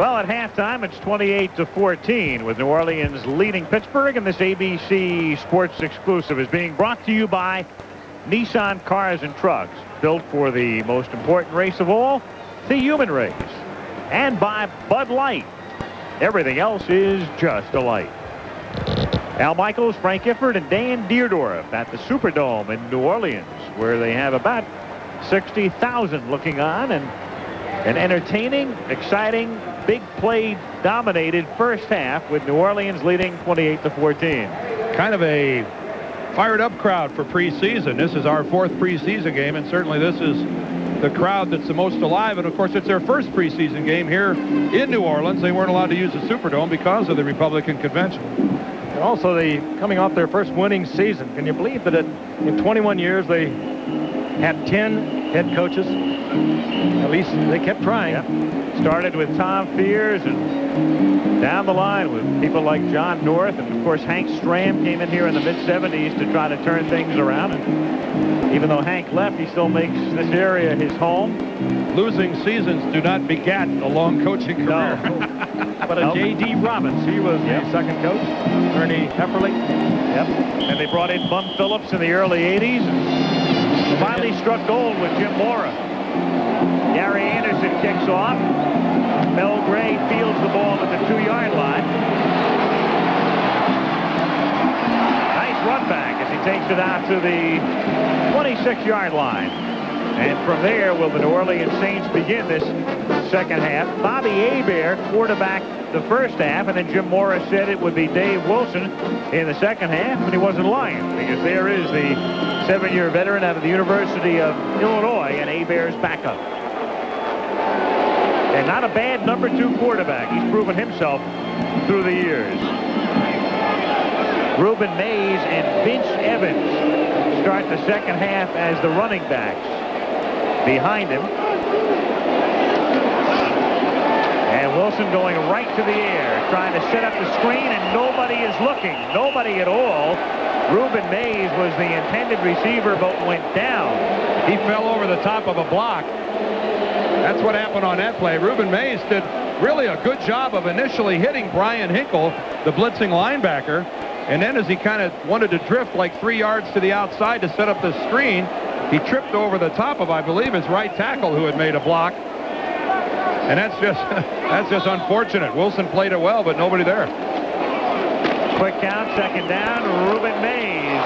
Well, at halftime, it's 28-14 with New Orleans leading Pittsburgh, and this ABC Sports exclusive is being brought to you by Nissan Cars and Trucks, built for the most important race of all, the human race, and by Bud Light. Everything else is just a light. Al Michaels, Frank Gifford, and Dan Dierdorf at the Superdome in New Orleans, where they have about 60,000 looking on, and an entertaining, exciting, big play dominated first half with New Orleans leading 28-14. Kind of a fired up crowd for preseason. This is our 4th preseason game, and certainly this is the crowd that's the most alive. And of course, it's their first preseason game here in New Orleans. They weren't allowed to use the Superdome because of the Republican convention. And also, coming off their first winning season. Can you believe that in 21 years they had 10 head coaches? At least they kept trying. Yep. Started with Tom Fears, and down the line with people like John North, and of course Hank Stram came in here in the mid-70s to try to turn things around. And even though Hank left, he still makes this area his home. Losing seasons do not beget a long coaching career. No. But J.D. Robbins, he was the second coach. Ernie Hefferly. Yep. And they brought in Bum Phillips in the early 80s. And finally struck gold with Jim Mora. Gary Anderson kicks off. Mel Gray fields the ball at the 2-yard line. Nice run back as he takes it out to the 26-yard line. And from there, will the New Orleans Saints begin this second half? Bobby Hebert quarterbacked the first half, and then Jim Mora said it would be Dave Wilson in the second half, and he wasn't lying, because there is the 7-year veteran out of the University of Illinois and Hebert's backup. And not a bad number 2 quarterback. He's proven himself through the years. Reuben Mays and Vince Evans start the second half as the running backs. Behind him. And Wilson going right to the air, trying to set up the screen, and nobody is looking. Nobody at all. Reuben Mays was the intended receiver, but went down. He fell over the top of a block. That's what happened on that play. Reuben Mays did really a good job of initially hitting Brian Hinkle, the blitzing linebacker, and then as he kind of wanted to drift like 3 yards to the outside to set up the screen, he tripped over the top of, I believe, his right tackle who had made a block. And that's just unfortunate. Wilson played it well, but nobody there. Quick count, second down. Reuben Mays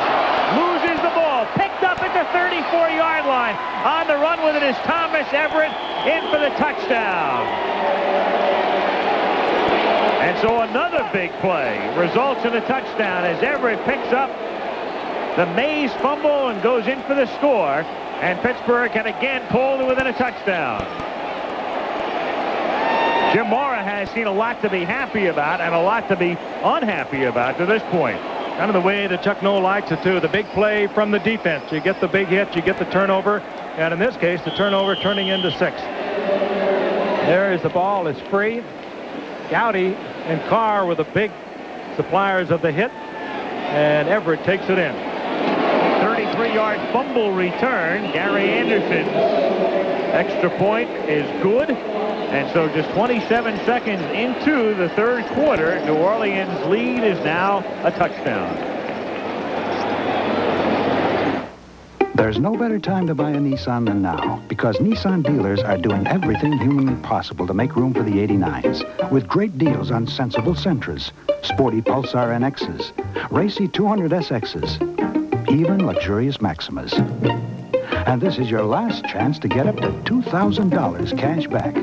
loses the ball. Picked up at the 34-yard line. On the run with it is Thomas Everett in for the touchdown. And so another big play results in a touchdown as Everett picks up the Mays fumble and goes in for the score, and Pittsburgh can again pull to within a touchdown. Jim Mora has seen a lot to be happy about and a lot to be unhappy about to this point. Kind of the way that Chuck Noll likes it, too. The big play from the defense. You get the big hit, you get the turnover, and in this case, the turnover turning into 6. There is the ball. It's free. Gowdy and Carr were the big suppliers of the hit, and Everett takes it in. 33-yard fumble return. Gary Anderson's extra point is good. And so just 27 seconds into the third quarter, New Orleans' lead is now a touchdown. There's no better time to buy a Nissan than now, because Nissan dealers are doing everything humanly possible to make room for the 89s, with great deals on sensible Sentras, sporty Pulsar NXs, racy 200 SXs, even luxurious Maximas. And this is your last chance to get up to $2,000 cash back,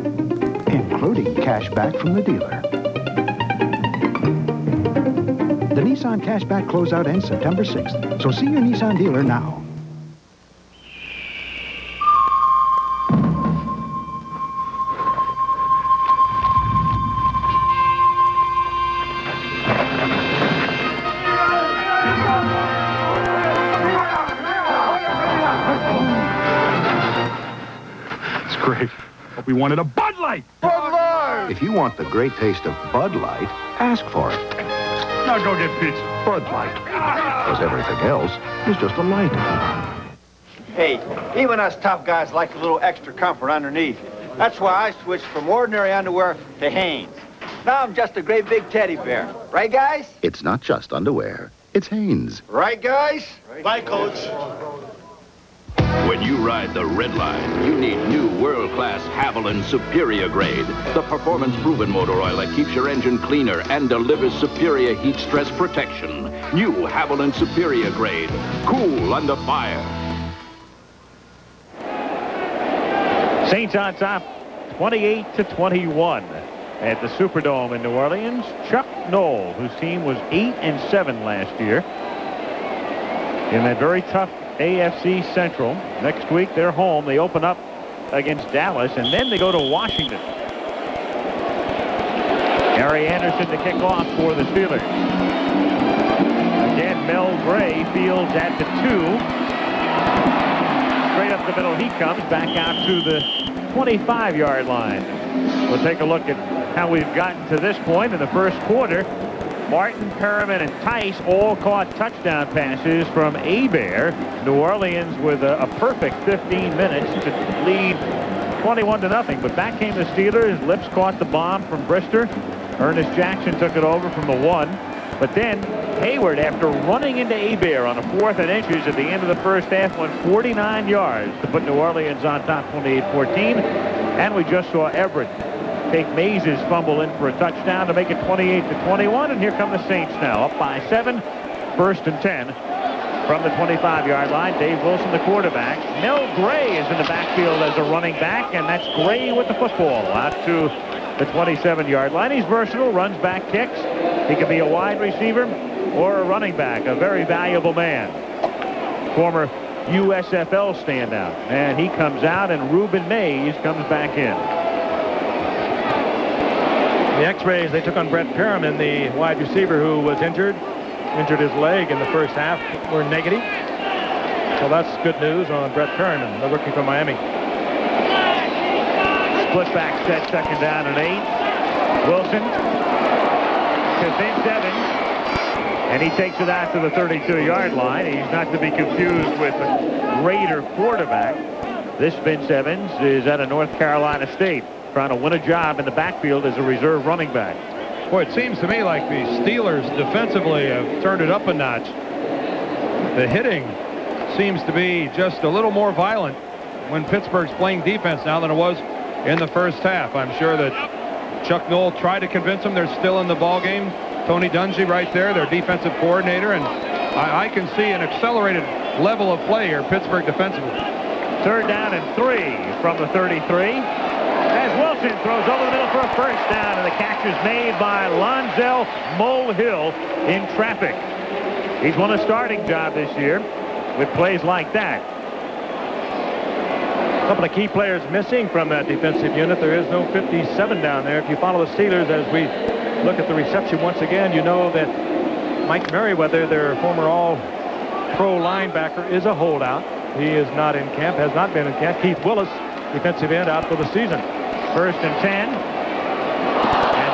including cash back from the dealer. The Nissan Cashback closeout ends September 6th, so see your Nissan dealer now. Great. But we wanted a Bud Light. Bud Light! If you want the great taste of Bud Light, ask for it. Now go get pizza. Bud Light. Because everything else is just a light. Hey, even us tough guys like a little extra comfort underneath. That's why I switched from ordinary underwear to Hanes. Now I'm just a great big teddy bear. Right, guys? It's not just underwear. It's Hanes. Right, guys? Bye, Coach. When you ride the red line, you need new world-class Haviland Superior Grade. The performance-proven motor oil that keeps your engine cleaner and delivers superior heat stress protection. New Haviland Superior Grade. Cool under fire. Saints on top, 28-21 at the Superdome in New Orleans. Chuck Noll, whose team was 8-7 last year in that very tough AFC Central. Next week they're home. They open up against Dallas, and then they go to Washington. Gary Anderson to kick off for the Steelers. Again, Mel Gray fields at the 2. Straight up the middle he comes, back out to the 25-yard line. We'll take a look at how we've gotten to this point in the first quarter. Martin, Perriman, and Tice all caught touchdown passes from Hebert. New Orleans with a perfect 15 minutes to lead 21-0. But back came the Steelers. Lips caught the bomb from Brister. Ernest Jackson took it over from the 1. But then Hayward, after running into Hebert on a 4th and inches at the end of the first half, went 49 yards to put New Orleans on top 28-14. And we just saw Everett take Mays' fumble in for a touchdown to make it 28-21. And here come the Saints now, up by 7, 1st and 10 from the 25-yard line. Dave Wilson, the quarterback. Mel Gray is in the backfield as a running back, and that's Gray with the football out to the 27-yard line. He's versatile, runs back, kicks. He can be a wide receiver or a running back, a very valuable man. Former USFL standout. And he comes out, and Ruben Mays comes back in. The x-rays they took on Brett Perriman, the wide receiver who was injured his leg in the first half, were negative. So that's good news on Brett Perriman, the rookie from Miami. Split back set, 2nd down and 8. Wilson to Vince Evans, and he takes it out to the 32-yard line. He's not to be confused with a Raider quarterback. This Vince Evans is out of North Carolina State, trying to win a job in the backfield as a reserve running back. Boy, it seems to me like the Steelers defensively have turned it up a notch. The hitting seems to be just a little more violent when Pittsburgh's playing defense now than it was in the first half. I'm sure that Chuck Noll tried to convince them they're still in the ball game. Tony Dungy right there, their defensive coordinator, and I can see an accelerated level of play here, Pittsburgh defensively. 3rd down and 3 from the 33. As Wilson throws over the middle for a first down, and the catch is made by Lonzel Molehill in traffic. He's won a starting job this year with plays like that. A couple of key players missing from that defensive unit. There is no 57 down there. If you follow the Steelers as we look at the reception once again, you know that Mike Merriweather, their former all-pro linebacker, is a holdout. He is not in camp, has not been in camp. Keith Willis, defensive end, out for the season. 1st and 10. And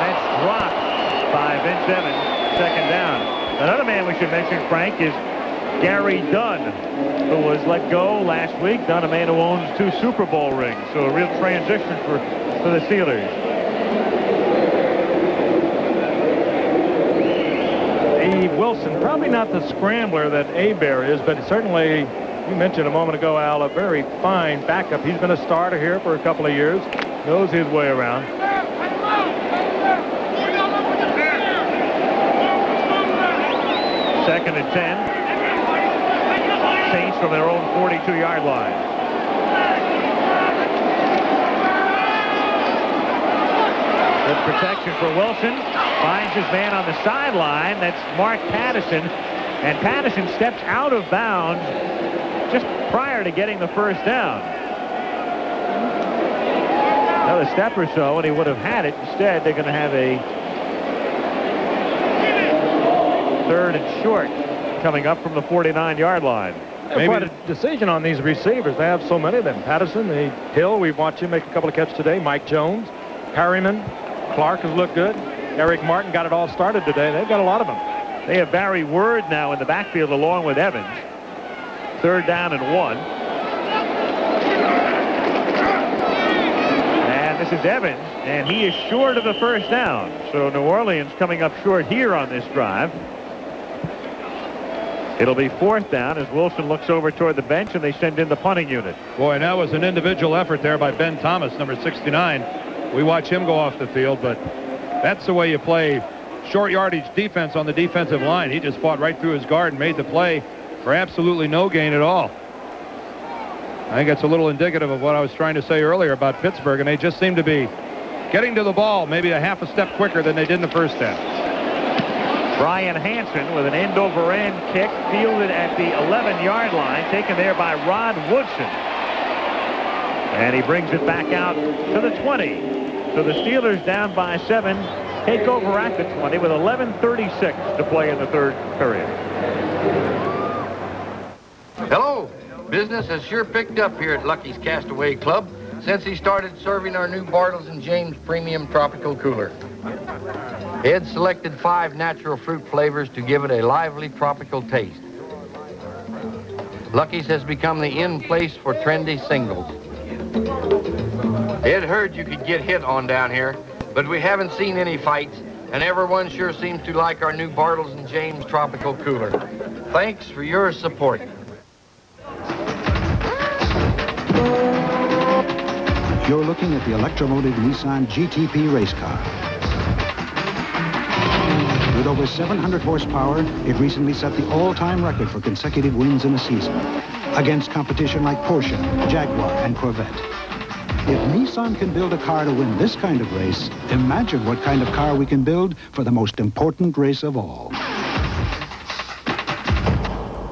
that's dropped by Vince Evans, 2nd down. Another man we should mention, Frank, is Gary Dunn, who was let go last week. Dunn, a man who owns 2 Super Bowl rings. So a real transition for the Steelers. Dave Wilson, probably not the scrambler that Hebert is, but certainly, you mentioned a moment ago, Al, a very fine backup. He's been a starter here for a couple of years. Knows his way around. 2nd and 10. Saints from their own 42-yard line. Good protection for Wilson. Finds his man on the sideline. That's Mark Patterson. And Patterson steps out of bounds just prior to getting the first down. Another step or so, and he would have had it. Instead, they're going to have a 3rd and short coming up from the 49-yard line. Maybe quite a decision on these receivers. They have so many of them. Patterson, Hill, we've watched him make a couple of catches today. Mike Jones, Perryman, Clark has looked good. Eric Martin got it all started today. They've got a lot of them. They have Barry Word now in the backfield along with Evans. 3rd down and 1. pass is Evans, and he is short of the first down. So New Orleans coming up short here on this drive. It'll be 4th down as Wilson looks over toward the bench, and they send in the punting unit. Boy, and that was an individual effort there by Ben Thomas, number 69. We watch him go off the field, but that's the way you play short yardage defense on the defensive line. He just fought right through his guard and made the play for absolutely no gain at all. I think it's a little indicative of what I was trying to say earlier about Pittsburgh, and they just seem to be getting to the ball maybe a half a step quicker than they did in the first half. Brian Hansen with an end-over-end kick, fielded at the 11-yard line, taken there by Rod Woodson. And he brings it back out to the 20. So the Steelers down by 7, take over at the 20 with 11:36 to play in the third period. Hello. Business has sure picked up here at Lucky's Castaway Club since he started serving our new Bartles and James Premium Tropical Cooler. Ed selected 5 natural fruit flavors to give it a lively tropical taste. Lucky's has become the in place for trendy singles. Ed heard you could get hit on down here, but we haven't seen any fights, and everyone sure seems to like our new Bartles and James Tropical Cooler. Thanks for your support. You're looking at the electromotive Nissan GTP race car. With over 700 horsepower, it recently set the all-time record for consecutive wins in a season against competition like Porsche, Jaguar, and Corvette. If Nissan can build a car to win this kind of race, imagine what kind of car we can build for the most important race of all.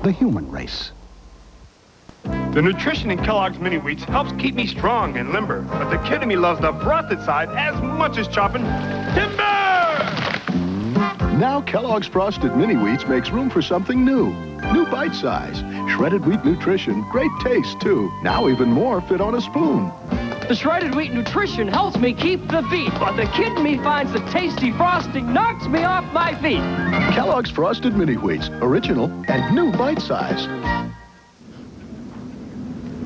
The human race. The nutrition in Kellogg's Mini Wheats helps keep me strong and limber, but the kid in me loves the frosted side as much as chopping timber! Now Kellogg's Frosted Mini Wheats makes room for something new. New bite size. Shredded wheat nutrition. Great taste, too. Now even more fit on a spoon. The shredded wheat nutrition helps me keep the beat, but the kid in me finds the tasty frosting knocks me off my feet. Kellogg's Frosted Mini Wheats. Original and new bite size.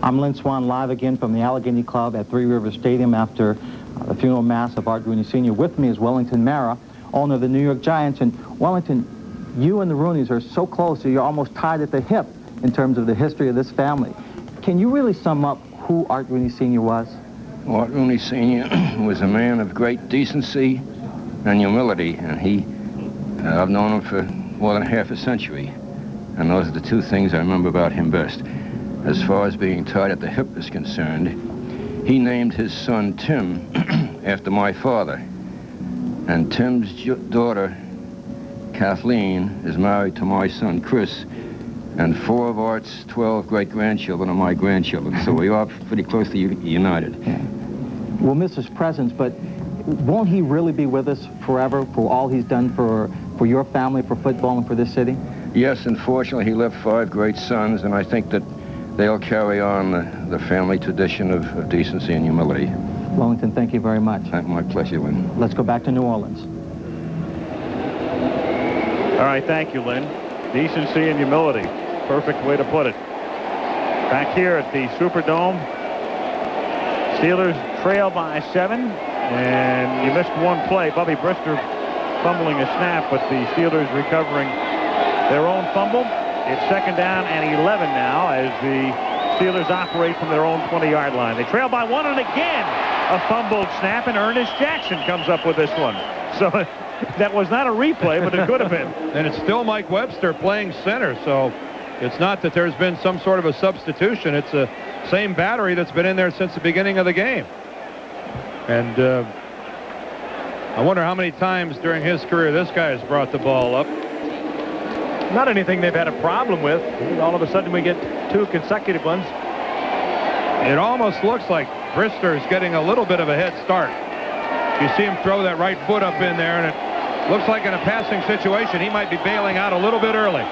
I'm Lynn Swan, live again from the Allegheny Club at Three Rivers Stadium after the funeral mass of Art Rooney Sr. With me is Wellington Mara, owner of the New York Giants. And Wellington, you and the Rooneys are so close, you're almost tied at the hip in terms of the history of this family. Can you really sum up who Art Rooney Sr. was? Art Rooney Sr. was a man of great decency and humility, and I've known him for more than half a century, and those are the 2 things I remember about him best. As far as being tied at the hip is concerned, he named his son Tim after my father. And Tim's daughter, Kathleen, is married to my son, Chris. And 4 of Art's 12 great-grandchildren are my grandchildren. So we are pretty closely united. Yeah. We'll miss his presence, but won't he really be with us forever for all he's done for your family, for football, and for this city? Yes, unfortunately, he left 5 great sons, and I think that they'll carry on the family tradition of decency and humility. Wellington, thank you very much. My pleasure, Lynn. Let's go back to New Orleans. All right, thank you, Lynn. Decency and humility. Perfect way to put it. Back here at the Superdome, Steelers trail by 7, and you missed one play. Bubby Brister fumbling a snap, but the Steelers recovering their own fumble. It's 2nd down and 11 now as the Steelers operate from their own 20-yard line. They trail by 1, and again a fumbled snap, and Ernest Jackson comes up with this one. So that was not a replay, but it could have been. And it's still Mike Webster playing center, so it's not that there's been some sort of a substitution. It's the same battery that's been in there since the beginning of the game. And I wonder how many times during his career this guy has brought the ball up. Not anything they've had a problem with. All of a sudden we get 2 consecutive ones. It almost looks like Brister is getting a little bit of a head start. You see him throw that right foot up in there, and it looks like in a passing situation he might be bailing out a little bit early.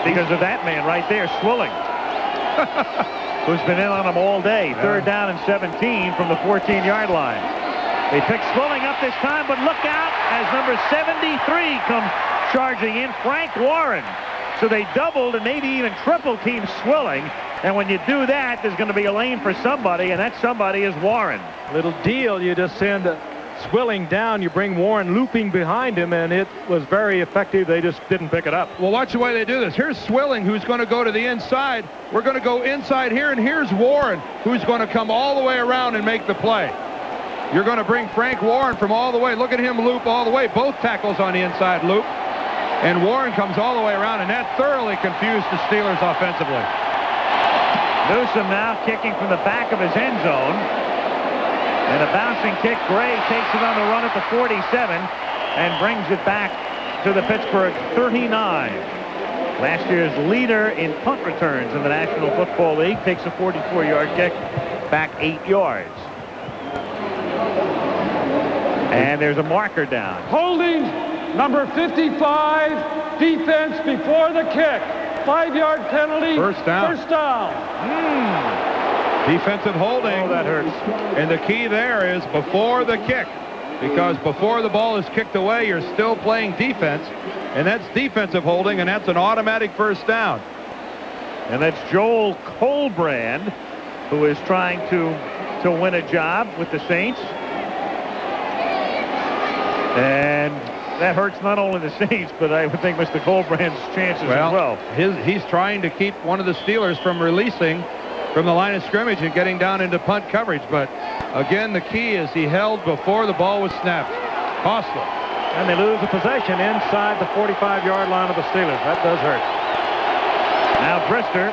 Because of that man right there, Swilling, who's been in on him all day. 3rd down and 17 from the 14-yard line. They pick Swilling up this time, but look out as number 73 comes charging in, Frank Warren. So they doubled and maybe even triple team Swilling, And when you do that, there's going to be a lane for somebody, and that somebody is Warren. Little deal, you just send Swilling down, you bring Warren looping behind him, and it was very effective. They just didn't pick it up. Well, watch the way they do this. Here's Swilling, who's going to go to the inside. We're going to go inside here, and here's Warren, who's going to come all the way around and make the play. You're going to bring Frank Warren from all the way. Look at him loop all the way. Both tackles on the inside loop. And Warren comes all the way around, and that thoroughly confused the Steelers offensively. Newsom now kicking from the back of his end zone. And a bouncing kick. Gray takes it on the run at the 47 and brings it back to the Pittsburgh 39. Last year's leader in punt returns in the National Football League takes a 44-yard kick back 8 yards. And there's a marker down. Holding number 55, defense before the kick. 5-yard penalty. First down. First down. Defensive holding. Oh, that hurts. And the key there is before the kick, because before the ball is kicked away, you're still playing defense, and that's defensive holding, and that's an automatic first down. And that's Joel Colbrand, who is trying to win a job with the Saints. And that hurts not only the Saints, but I would think Mr. Colbrand's chances as well. He's trying to keep one of the Steelers from releasing from the line of scrimmage and getting down into punt coverage. But again, the key is he held before the ball was snapped. Costly. And they lose the possession inside the 45-yard line of the Steelers. That does hurt. Now Brister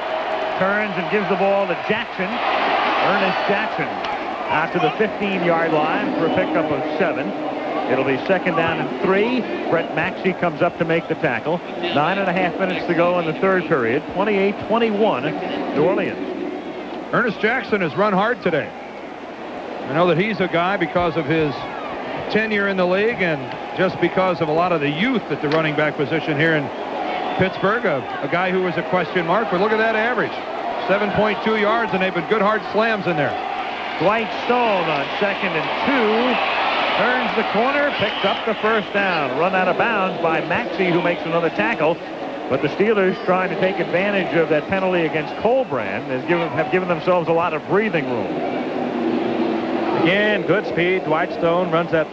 turns and gives the ball to Jackson. Ernest Jackson out to the 15-yard line for a pickup of 7. It'll be second down and 3. Brett Maxey comes up to make the tackle. 9.5 minutes to go in the third period. 28-21 New Orleans. Ernest Jackson has run hard today. I know that he's a guy because of his tenure in the league and just because of a lot of the youth at the running back position here in Pittsburgh. A guy who was a question mark, but look at that average. 7.2 yards, and they've been good hard slams in there. Dwight Stone on second and 2. Turns the corner, picks up the first down. Run out of bounds by Maxey, who makes another tackle. But the Steelers, trying to take advantage of that penalty against Colbrand, have given themselves a lot of breathing room. Again, good speed. Dwight Stone runs that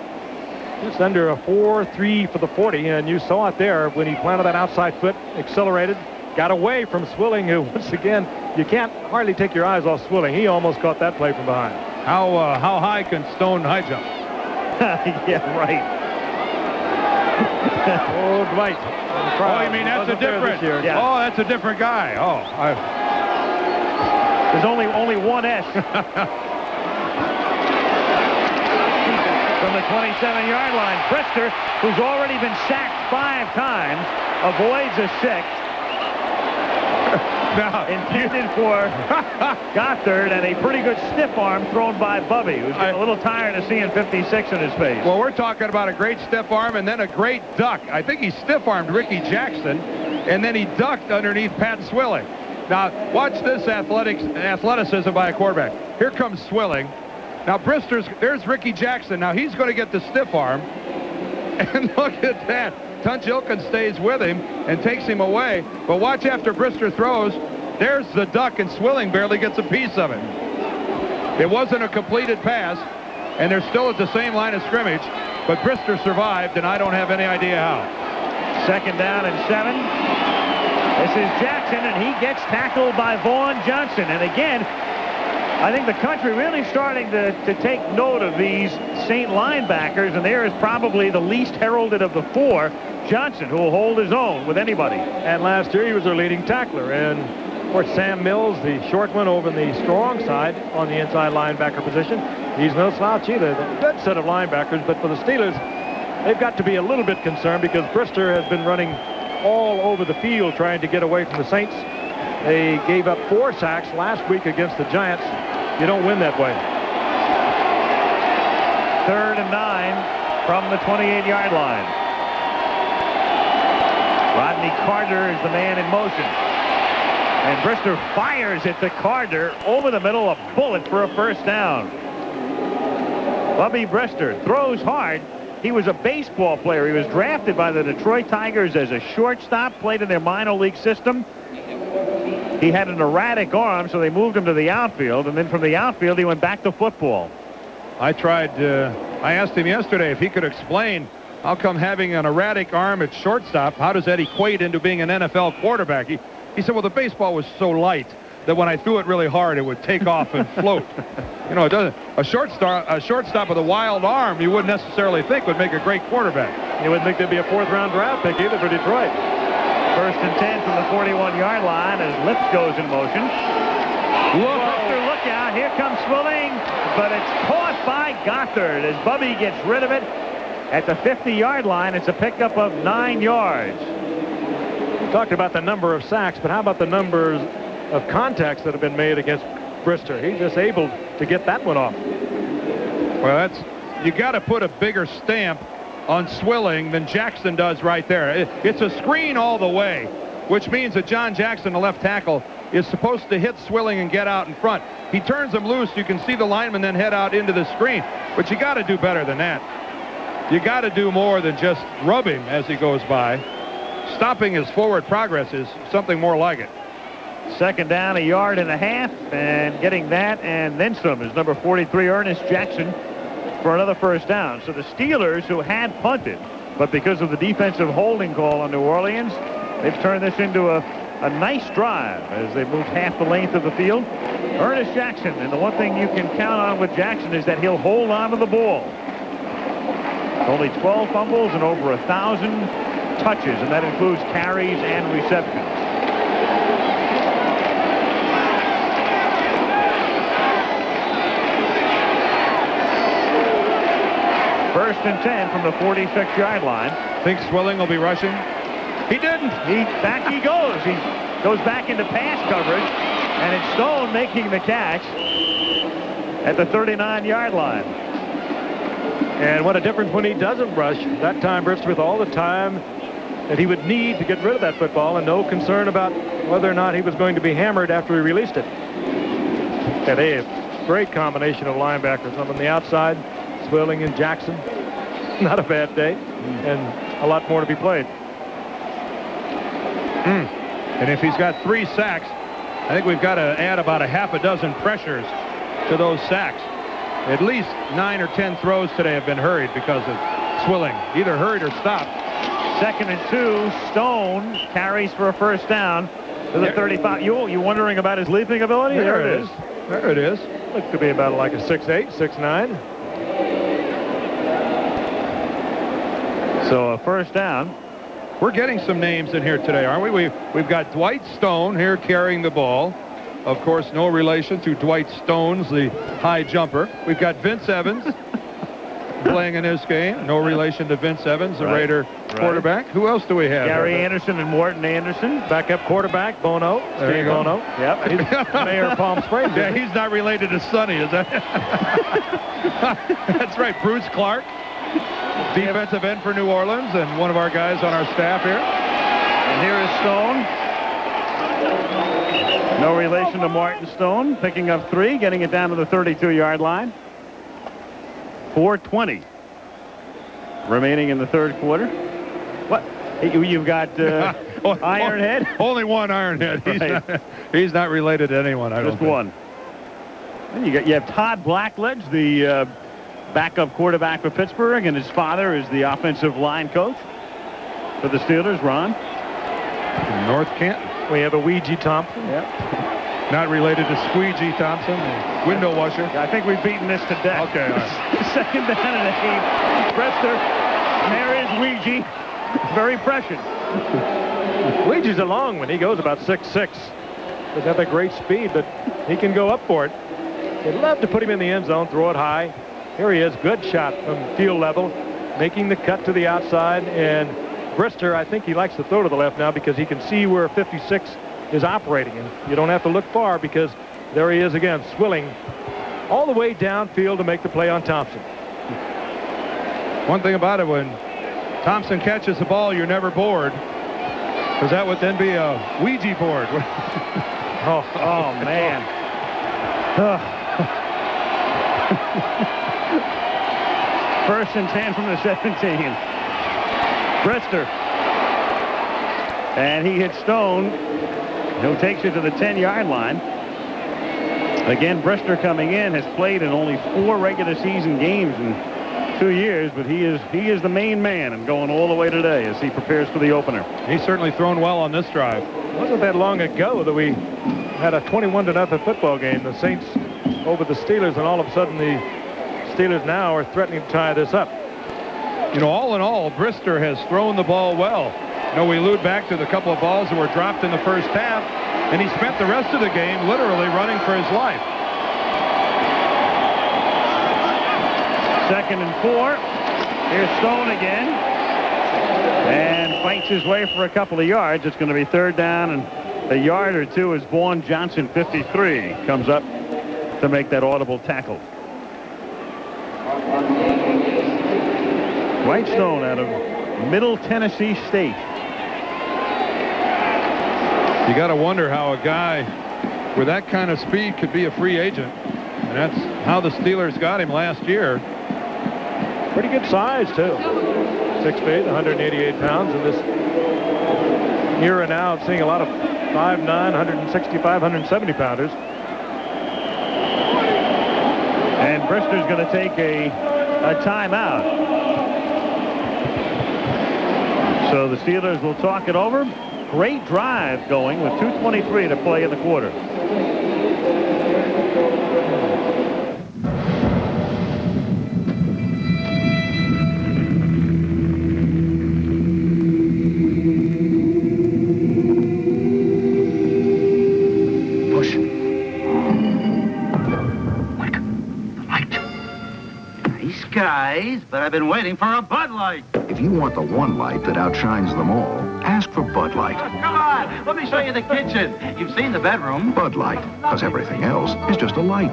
just under a 4.3 for the 40, and you saw it there when he planted that outside foot, accelerated, got away from Swilling, who, once again, you can't hardly take your eyes off Swilling. He almost caught that play from behind. How high can Stone high jump? Yeah, right. Oh, Dwight. Oh, you mean that's a different? Yeah. Oh, that's a different guy. Oh, there's only one S. From the 27-yard line, Brister, who's already been sacked 5 times, avoids a 6. Now, intended for Gothard, and a pretty good stiff arm thrown by Bubby, who's getting a little tired of seeing 56 in his face. Well, we're talking about a great stiff arm and then a great duck. I think he stiff-armed Ricky Jackson, and then he ducked underneath Pat Swilling. Now, watch this athleticism by a quarterback. Here comes Swilling. Now, there's Ricky Jackson. Now, he's going to get the stiff arm. And look at that. Tunch Ilkin stays with him and takes him away. But watch after Brister throws. There's the duck, and Swilling barely gets a piece of it. It wasn't a completed pass, and they're still at the same line of scrimmage. But Brister survived, and I don't have any idea how. Second down and 7. This is Jackson, and he gets tackled by Vaughn Johnson. And again, I think the country really starting to take note of these Saint linebackers, and there is probably the least heralded of the 4, Johnson, who will hold his own with anybody. And last year he was their leading tackler. And of course, Sam Mills, the short one over the strong side on the inside linebacker position. He's no slouch either. A good set of linebackers, but for the Steelers, they've got to be a little bit concerned because Brister has been running all over the field trying to get away from the Saints. They gave up 4 sacks last week against the Giants. You don't win that way. 3rd and 9 from the 28-yard line. Rodney Carter is the man in motion. And Brister fires it to Carter over the middle, a bullet for a first down. Bubby Brister throws hard. He was a baseball player. He was drafted by the Detroit Tigers as a shortstop, played in their minor league system. he had an erratic arm, so they moved him to the outfield, and then from the outfield he went back to football. I asked him yesterday if he could explain how come having an erratic arm at shortstop, how does that equate into being an NFL quarterback? He said, well, the baseball was so light that when I threw it really hard, it would take off and float. You know, it doesn't. A shortstop with a wild arm, you wouldn't necessarily think would make a great quarterback. You wouldn't think there'd be a 4th-round draft pick either for Detroit. 1st and 10 from the 41-yard line as Lips goes in motion. Look out. Here comes Swilling, but it's caught by Gothard as Bubby gets rid of it at the 50-yard line. It's a pickup of 9 yards. We talked about the number of sacks, but how about the numbers of contacts that have been made against Brister? He's just able to get that one off. Well, you got to put a bigger stamp on Swilling than Jackson does right there. It's a screen all the way, which means that John Jackson, the left tackle, is supposed to hit Swilling and get out in front. He turns him loose. You can see the lineman then head out into the screen. But you got to do better than that. You got to do more than just rub him as he goes by. Stopping his forward progress is something more like it. 2nd down, 1.5 yards, and getting that and then some is number 43, Ernest Jackson, for another 1st down. So the Steelers, who had punted, but because of the defensive holding call on New Orleans, they've turned this into a nice drive as they moved half the length of the field. Ernest Jackson, and the one thing you can count on with Jackson is that he'll hold on to the ball. Only 12 fumbles and over 1,000 touches, and that includes carries and receptions. First and 10 from the 46-yard line. Think Swilling will be rushing? He didn't. Back he goes. He goes back into pass coverage, and it's Stone making the catch at the 39-yard line. And what a difference when he doesn't rush. That time, Brister with all the time that he would need to get rid of that football and no concern about whether or not he was going to be hammered after he released it. And they have great combination of linebackers on the outside, Swilling and Jackson. Not a bad day, and a lot more to be played. And if he's got 3 sacks, I think we've got to add about a half a dozen pressures to those sacks. At least 9 or 10 throws today have been hurried because of Swilling, either hurried or stopped. 2nd and 2, Stone carries for a 1st down to the 35. You wondering about his leaping ability? There it is. There it is. Looked to be about like a 6'8", 6'9". So a 1st down. We're getting some names in here today, aren't we? We've got Dwight Stone here carrying the ball. Of course, no relation to Dwight Stones, the high jumper. We've got Vince Evans playing in this game. No relation to Vince Evans, the Raider quarterback. Who else do we have? Gary Anderson and Morton Anderson. Backup quarterback, Bono. There Steve you go. Bono. Yep. He's Mayor of Palm Springs. Yeah, he's not related to Sonny, is that? That's right. Bruce Clark, defensive end for New Orleans, and one of our guys on our staff here. And here is Stone. No relation to Martin Stone, picking up 3, getting it down to the 32-yard line. 4:20 remaining in the 3rd quarter. What? You've got Ironhead? Only one Ironhead. He's not related to anyone, I don't think. Just one. And you have Todd Blackledge, the backup quarterback for Pittsburgh, and his father is the offensive line coach for the Steelers, Ron. North Canton. We have a Ouija Thompson. Yep. Not related to Squeegee Thompson, the window washer. I think we've beaten this to death. Okay. All right. 2nd down and 8. Brester. And there is Ouija. Very prescient. Ouija's a long one. He goes about 6'6". Doesn't have that great speed, but he can go up for it. They'd love to put him in the end zone, throw it high. Here he is. Good shot from field level, making the cut to the outside. And Brister, I think he likes to throw to the left now because he can see where 56 is operating. And you don't have to look far because there he is again, Swilling all the way downfield to make the play on Thompson. One thing about it, when Thompson catches the ball, you're never bored, because that would then be a Ouija board. oh, man. First and 10 from the 17. Brister. And he hits Stone He'll take you to the 10-yard line. Again, Brister coming in has played in only 4 regular season games in 2 years, but he is the main man and going all the way today as he prepares for the opener. He's certainly thrown well on this drive. It wasn't that long ago that we had a 21-0 football game. The Saints over the Steelers, and all of a sudden the Steelers now are threatening to tie this up. You know, all in all, Brister has thrown the ball well. You know, we allude back to the couple of balls that were dropped in the first half, and he spent the rest of the game literally running for his life. 2nd and 4. Here's Stone again. And fights his way for a couple of yards. It's going to be 3rd down and a yard or 2 as Vaughn Johnson, 53, comes up to make that audible tackle. Dwight Stone out of Middle Tennessee State. You got to wonder how a guy with that kind of speed could be a free agent. And that's how the Steelers got him last year. Pretty good size, too. 6 feet, 188 pounds. In this era now, I'm seeing a lot of 5'9", 165, 170 pounders. And Brister's going to take a timeout. So the Steelers will talk it over. Great drive going with 2:23 to play in the quarter. Guys, but I've been waiting for a Bud Light. If you want the one light that outshines them all, ask for Bud Light. Come on, let me show you the kitchen. You've seen the bedroom. Bud Light, because everything else is just a light.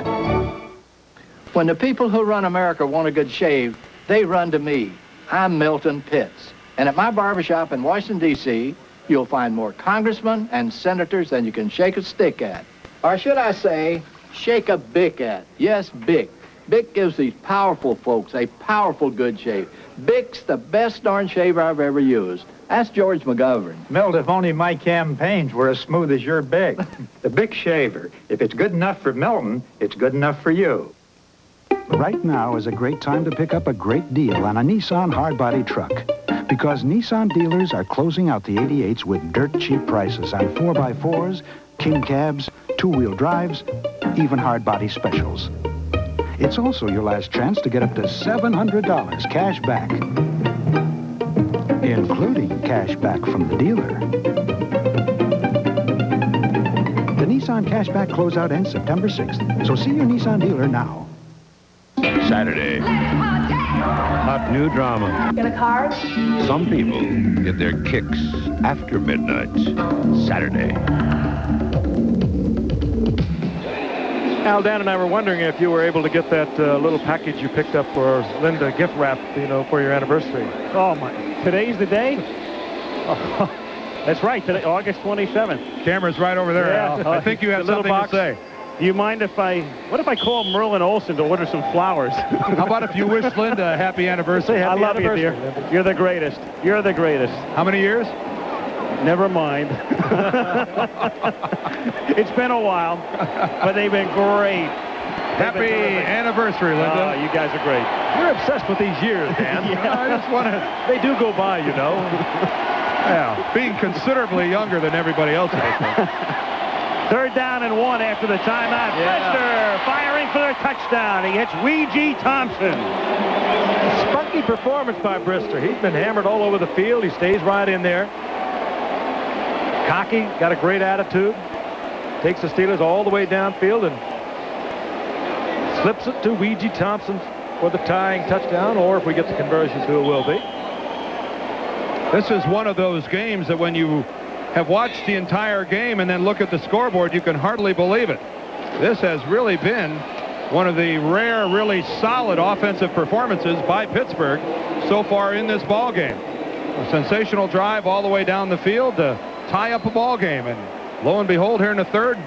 When the people who run America want a good shave, they run to me. I'm Milton Pitts. And at my barbershop in Washington, D.C., you'll find more congressmen and senators than you can shake a stick at. Or should I say, shake a bick at. Yes, Bic. Bic gives these powerful folks a powerful good shave. Bic's the best darn shaver I've ever used. Ask George McGovern. Milt, if only my campaigns were as smooth as your Bic. The Bic shaver. If it's good enough for Milton, it's good enough for you. Right now is a great time to pick up a great deal on a Nissan hardbody truck. Because Nissan dealers are closing out the 88s with dirt cheap prices on 4x4s, king cabs, 2-wheel drives, even hardbody specials. It's also your last chance to get up to $700 cash back, including cash back from the dealer. The Nissan Cashback closeout ends September 6th, so see your Nissan dealer now. Saturday. Hot new drama. Get a card? Some people get their kicks after midnight. Saturday. Al, Dan and I were wondering if you were able to get that little package you picked up for Linda, gift wrap, you know, for your anniversary. Oh, my. Today's the day? Oh, that's right. Today, August 27th. Camera's right over there, Yeah, Al. I think you have something to say. Do you mind if what if I call Merlin Olsen to order some flowers? How about if you wish Linda a happy anniversary? I love you, dear. You're the greatest. You're the greatest. How many years? Never mind. It's been a while, but they've been great. Happy anniversary, Linda. You guys are great. You're obsessed with these years, Dan. Yeah, I just want to... They do go by, you know. Yeah, being considerably younger than everybody else. 3rd down and 1 after the timeout. Brister firing for their touchdown. He hits Weegee Thompson. Spunky performance by Brister. He's been hammered all over the field. He stays right in there. Cocky, got a great attitude. Takes the Steelers all the way downfield and slips it to Weegee Thompson for the tying touchdown, or if we get the conversion, who it will be. This is one of those games that when you have watched the entire game and then look at the scoreboard, you can hardly believe it. This has really been one of the rare, really solid offensive performances by Pittsburgh so far in this ball game. A sensational drive all the way down the field to tie up a ball game, and lo and behold, here in the third,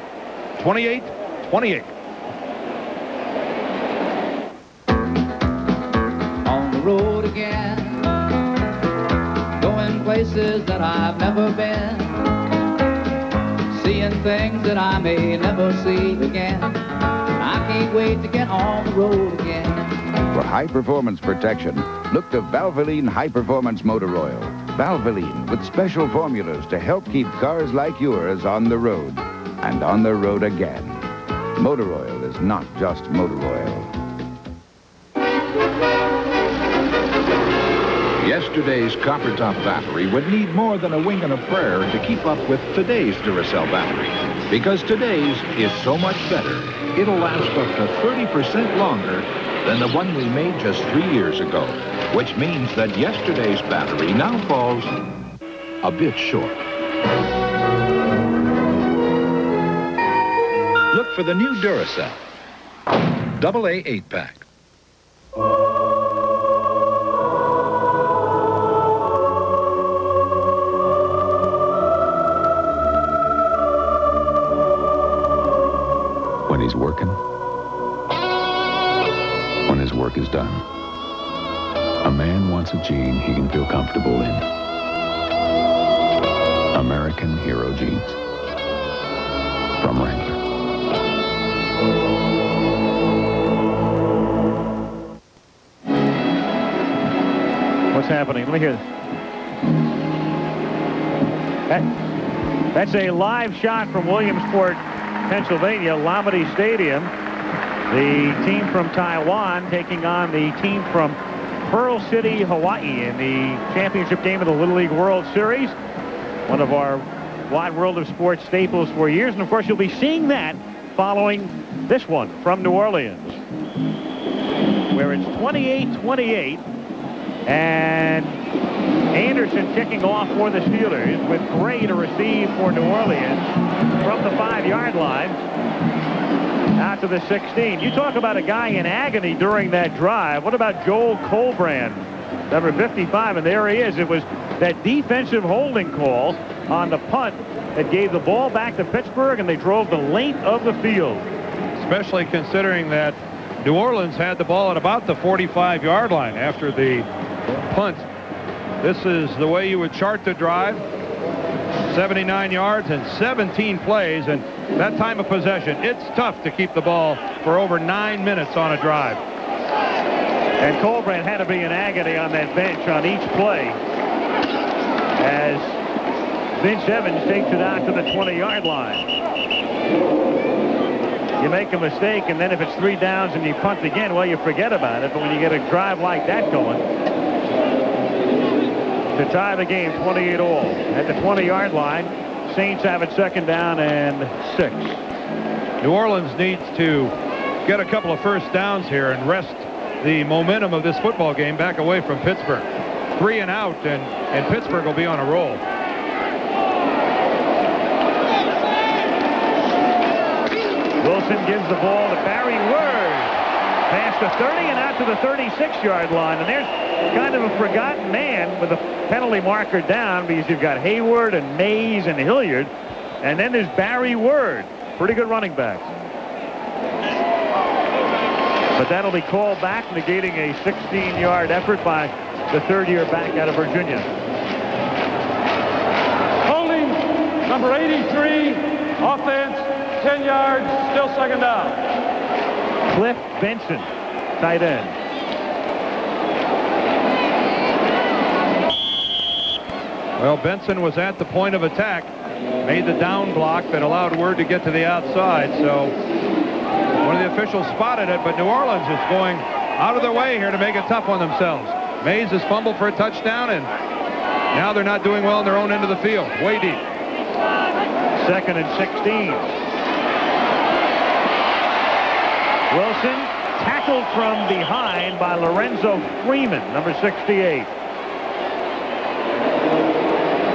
28-28. On the road again, going places that I've never been, seeing things that I may never see again. I can't wait to get on the road again. For high-performance protection, look to Valvoline High Performance Motor Oil. Valvoline with special formulas to help keep cars like yours on the road and on the road again. Motor oil is not just motor oil. Yesterday's copper-top battery would need more than a wing and a prayer to keep up with today's Duracell battery. Because today's is so much better, it'll last up to 30% longer than the one we made just 3 years ago, which means that yesterday's battery now falls a bit short. Look for the new Duracell AA 8-pack. When he's working, when his work is done, a man wants a jean he can feel comfortable in. American Hero Jeans from Wrangler. What's happening? Let me hear this. That's a live shot from Williamsport, Pennsylvania, Lamade Stadium. The team from Taiwan taking on the team from Pearl City, Hawaii in the championship game of the Little League World Series. One of our wide world of sports staples for years. And, of course, you'll be seeing that following this one from New Orleans, where it's 28-28. And Anderson kicking off for the Steelers with Gray to receive for New Orleans from the 5-yard line out to the 16. You talk about a guy in agony during that drive. What about Joel Colbrand, number 55? And there he is. It was that defensive holding call on the punt that gave the ball back to Pittsburgh, and they drove the length of the field. Especially considering that New Orleans had the ball at about the 45-yard line after the punt. This is the way you would chart the drive. 79 yards and 17 plays, and that time of possession, it's tough to keep the ball for over 9 minutes on a drive. And Colbrand had to be in agony on that bench on each play as Vince Evans takes it out to the 20-yard line. You make a mistake, and then if it's 3 downs and you punt again, well, you forget about it. But when you get a drive like that going, to tie the game 28 all. At the 20-yard line, Saints have it 2nd down and 6. New Orleans needs to get a couple of first downs here and wrest the momentum of this football game back away from Pittsburgh. 3 and out, and Pittsburgh will be on a roll. Wilson gives the ball to Barry Word. Past the 30 and out to the 36-yard line. And there's kind of a forgotten man with a penalty marker down, because you've got Hayward and Mays and Hilliard. And then there's Barry Word. Pretty good running back. But that'll be called back, negating a 16-yard effort by the third-year back out of Virginia. Holding number 83, offense, 10 yards, still 2nd down. Cliff Benson, tight end. Well, Benson was at the point of attack, made the down block that allowed Word to get to the outside. So one of the officials spotted it, but New Orleans is going out of their way here to make it tough on themselves. Mays has fumbled for a touchdown, and now they're not doing well in their own end of the field. Way deep. 2nd and 16. Wilson tackled from behind by Lorenzo Freeman, number 68.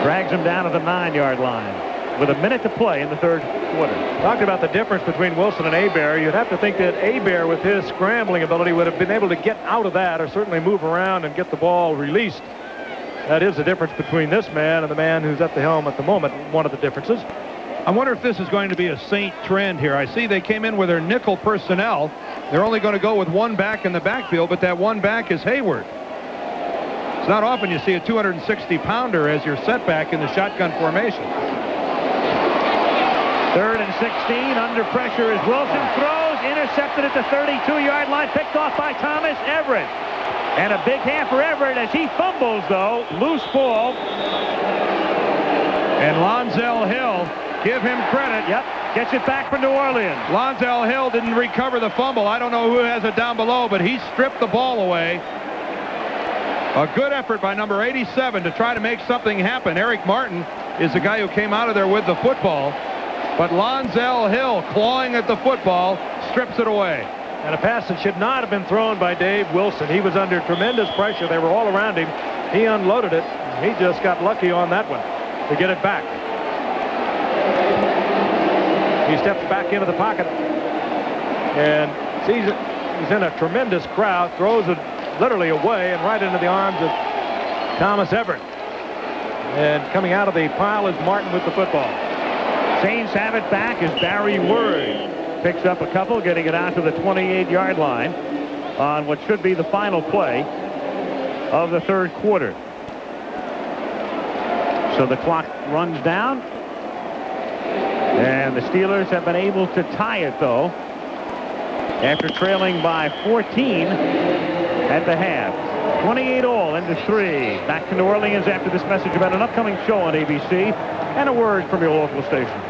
Drags him down to the 9-yard line with a minute to play in the 3rd quarter. Talking about the difference between Wilson and Hebert, you'd have to think that Hebert, with his scrambling ability, would have been able to get out of that, or certainly move around and get the ball released. That is the difference between this man and the man who's at the helm at the moment, one of the differences. I wonder if this is going to be a Saint trend here. I see they came in with their nickel personnel. They're only going to go with one back in the backfield, but that one back is Hayward. It's not often you see a 260-pounder as your setback in the shotgun formation. 3rd and 16. Under pressure as Wilson throws. Intercepted at the 32-yard line. Picked off by Thomas Everett. And a big hand for Everett as he fumbles, though. Loose ball. And Lonzell Hill, give him credit. Yep, gets it back for New Orleans. Lonzell Hill didn't recover the fumble. I don't know who has it down below, but he stripped the ball away. A good effort by number 87 to try to make something happen. Eric Martin is the guy who came out of there with the football. But Lonzell Hill, clawing at the football, strips it away. And a pass that should not have been thrown by Dave Wilson. He was under tremendous pressure. They were all around him. He unloaded it. He just got lucky on that one to get it back. He steps back into the pocket and sees it. He's in a tremendous crowd, throws it literally away and right into the arms of Thomas Everett. And coming out of the pile is Martin with the football. Saints have it back as Barry Word picks up a couple, getting it out to the 28-yard line on what should be the final play of the 3rd quarter. So the clock runs down. And the Steelers have been able to tie it, though, after trailing by 14 at the half. 28 all into 3. Back to New Orleans after this message about an upcoming show on ABC and a word from your local station.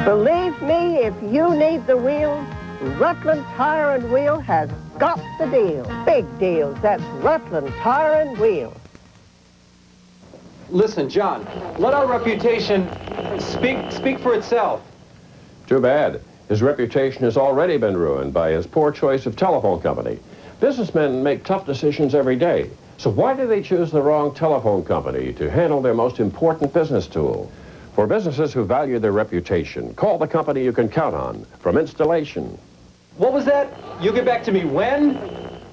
Believe me, if you need the wheel, Rutland Tire and Wheel has got the deal. Big deals. That's Rutland Tire and Wheel. Listen, John, let our reputation speak for itself. Too bad. His reputation has already been ruined by his poor choice of telephone company. Businessmen make tough decisions every day. So why do they choose the wrong telephone company to handle their most important business tool? For businesses who value their reputation, call the company you can count on. From installation What was that? You'll get back to me when?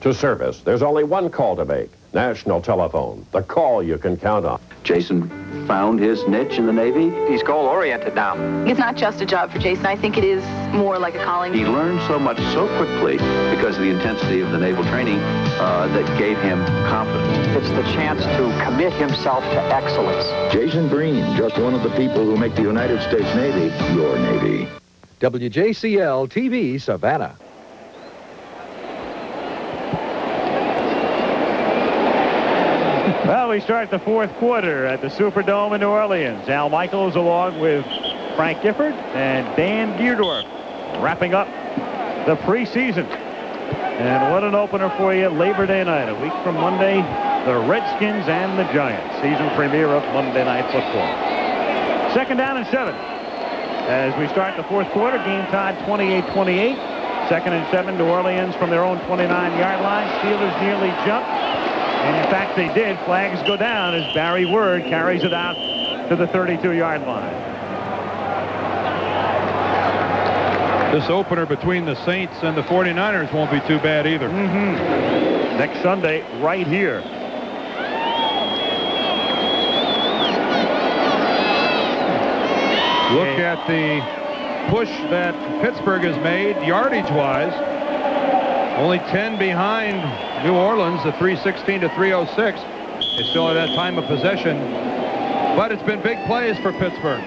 to service, there's only one call to make. National Telephone, the call you can count on. Jason found his niche in the Navy. He's goal-oriented now. It's not just a job for Jason. I think it is more like a calling. He learned so much so quickly because of the intensity of the naval training that gave him confidence. It's the chance to commit himself to excellence. Jason Breen, just one of the people who make the United States Navy your Navy. WJCL TV, Savannah. Well, we start the 4th quarter at the Superdome in New Orleans. Al Michaels along with Frank Gifford and Dan Dierdorf wrapping up the preseason. And what an opener for you, Labor Day night, a week from Monday, the Redskins and the Giants. Season premiere of Monday Night Football. 2nd down and 7. As we start the 4th quarter, game tied 28-28. 2nd and 7, New Orleans from their own 29-yard line. Steelers nearly jumped. And in fact, they did. Flags go down as Barry Word carries it out to the 32-yard line. This opener between the Saints and the 49ers won't be too bad either. Next Sunday, right here. Look at the push that Pittsburgh has made yardage-wise. Only 10 behind New Orleans, the 316 to 306. They still have that time of possession. But it's been big plays for Pittsburgh.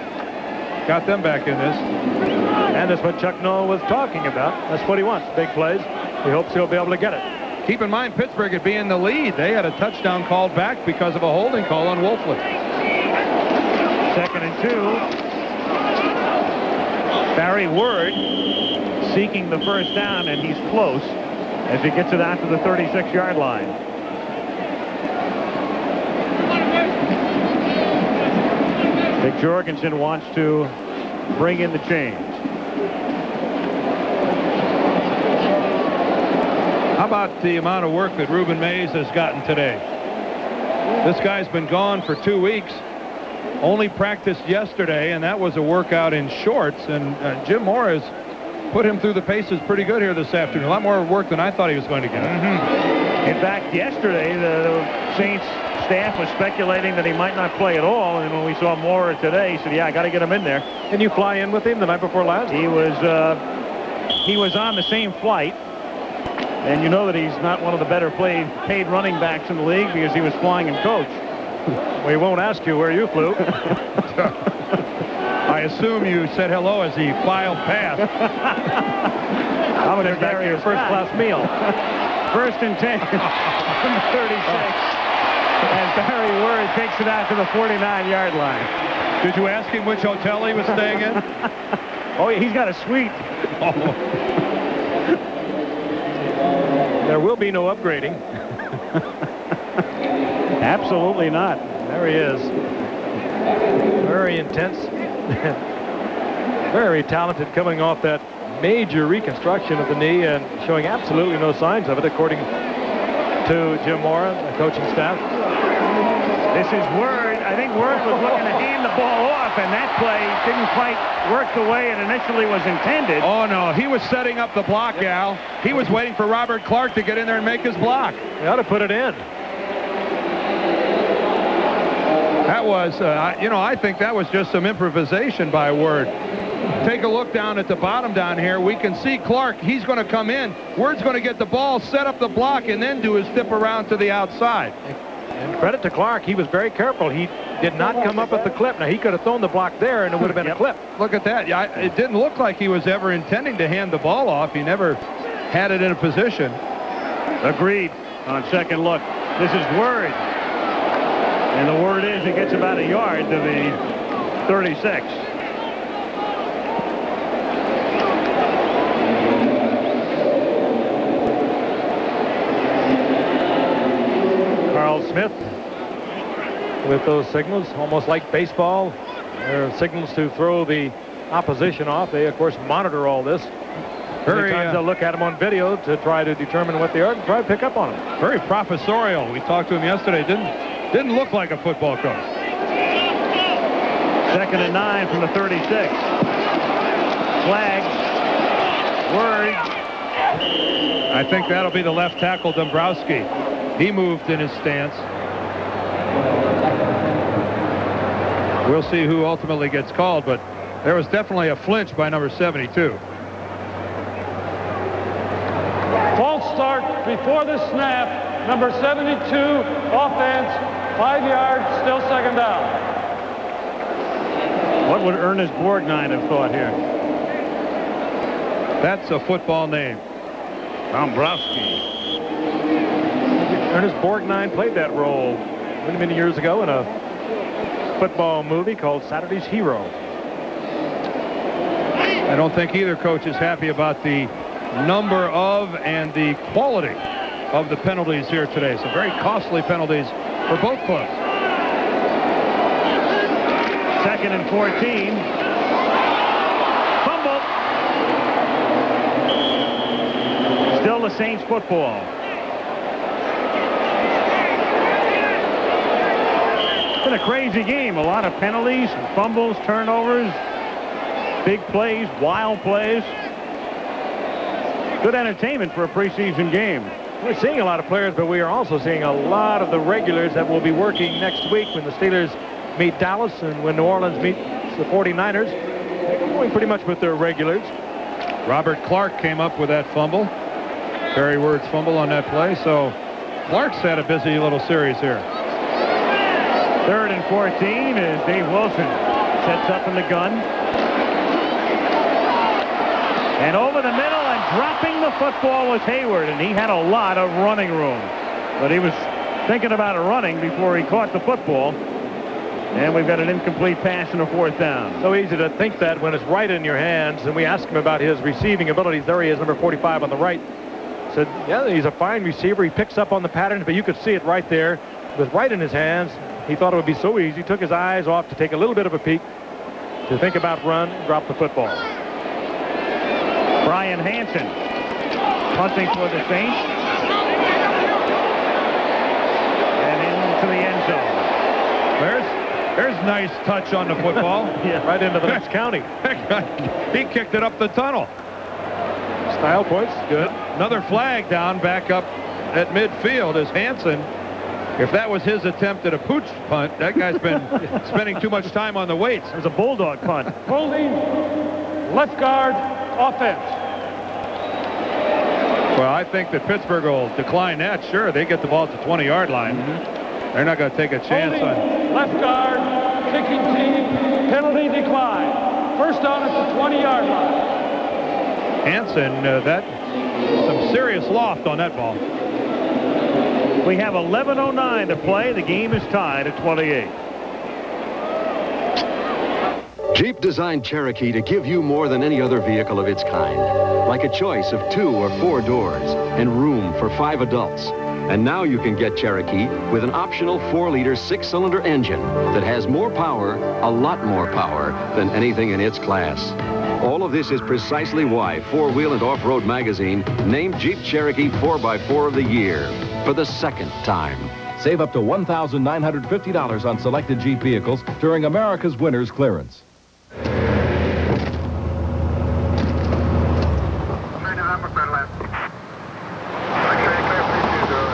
Got them back in this. And that's what Chuck Noll was talking about. That's what he wants, big plays. He hopes he'll be able to get it. Keep in mind, Pittsburgh would be in the lead. They had a touchdown called back because of a holding call on Wolfley. 2nd and 2. Barry Word seeking the first down, and he's close as he gets it out to the 36-yard line. Dick Jorgensen wants to bring in the change. How about the amount of work that Ruben Mays has gotten today? This guy's been gone for 2 weeks. Only practiced yesterday, and that was a workout in shorts. And Jim Mora has put him through the paces pretty good here this afternoon. A lot more work than I thought he was going to get. In fact, yesterday, the Saints staff was speculating that he might not play at all. And when we saw Mora today, he said, yeah, I got to get him in there. Can you fly in with him the night before last? He was on the same flight. And you know that he's not one of the better paid running backs in the league because he was flying in coach. We won't ask you where you flew. I assume you said hello as he filed past. I'm going to carry your first-class meal. First and 10 from the 36. And Barry Word takes it out to the 49-yard line. Did you ask him which hotel he was staying in? Oh, yeah, he's got a suite. There will be no upgrading. Absolutely not. There he is. Very intense. Very talented, coming off that major reconstruction of the knee and showing absolutely no signs of it, according to Jim Mora, the coaching staff. This is Word. I think Word was looking to hand the ball off, and that play didn't quite work the way it initially was intended. Oh, no. He was setting up the block, Al. He was waiting for Robert Clark to get in there and make his block. He ought to put it in. That was, I think that was just some improvisation by Word. Take a look down at the bottom down here. We can see Clark. He's going to come in. Word's going to get the ball, set up the block, and then do his dip around to the outside. And credit to Clark, he was very careful. He did not come up with the clip. Now, he could have thrown the block there, and it would have been a clip. Look at that. It didn't look like he was ever intending to hand the ball off. He never had it in a position. Agreed on second look. This is Word. And the word is it gets about a yard to the 36. Carl Smith with those signals, almost like baseball. There are signals to throw the opposition off. They, of course, monitor all this. Many times they'll look at them on video to try to determine what they are and try to pick up on them. Very professorial. We talked to him yesterday. Didn't look like a football coach. Second and 9 from the 36. Flag. Word. I think that'll be the left tackle, Dombrowski. He moved in his stance. We'll see who ultimately gets called, but there was definitely a flinch by number 72. False start before the snap. Number 72, offense. 5 yards, still second down. What would Ernest Borgnine have thought here? That's a football name. Dombrowski. Ernest Borgnine played that role many, many years ago in a football movie called Saturday's Hero. I don't think either coach is happy about the number of and the quality of the penalties here today. Some very costly penalties for both clubs. Second and 14. Fumble. Still the Saints football. It's been a crazy game. A lot of penalties, fumbles, turnovers, big plays, wild plays. Good entertainment for a preseason game. We're seeing a lot of players, but we are also seeing a lot of the regulars that will be working next week when the Steelers meet Dallas and when New Orleans meets the 49ers. They're going pretty much with their regulars. Robert Clark came up with that fumble. Barry Word's fumble on that play. So Clark's had a busy little series here. Third and 14 as Dave Wilson sets up in the gun. And over the middle and dropping the football was Hayward, and he had a lot of running room. But he was thinking about running before he caught the football. And we've got an incomplete pass and a fourth down. So easy to think that when it's right in your hands, and we asked him about his receiving abilities. There he is, number 45 on the right. Said, yeah, he's a fine receiver. He picks up on the patterns, but you could see it right there. It was right in his hands. He thought it would be so easy. He took his eyes off to take a little bit of a peek, to think about run, drop the football. Brian Hansen punting for the Saints. And into the end end zone. There's nice touch on the football. Yeah, right into the next county. He kicked it up the tunnel. Style points, good. Another flag down back up at midfield is Hansen. If that was his attempt at a pooch punt, that guy's been spending too much time on the weights. It was a bulldog punt. Holding left guard offense. Well, I think that Pittsburgh will decline that. Sure, they get the ball at the 20-yard line. They're not going to take a chance on left guard, kicking team, penalty decline. First down at the 20-yard line. Hansen. That some serious loft on that ball. We have 11:09 to play. The game is tied at 28. Jeep designed Cherokee to give you more than any other vehicle of its kind. Like a choice of 2 or 4 doors and room for 5 adults. And now you can get Cherokee with an optional 4-liter 6-cylinder engine that has more power, a lot more power, than anything in its class. All of this is precisely why 4-Wheel and Off-Road magazine named Jeep Cherokee 4x4 of the year for the 2nd time. Save up to $1,950 on selected Jeep vehicles during America's Winners Clearance.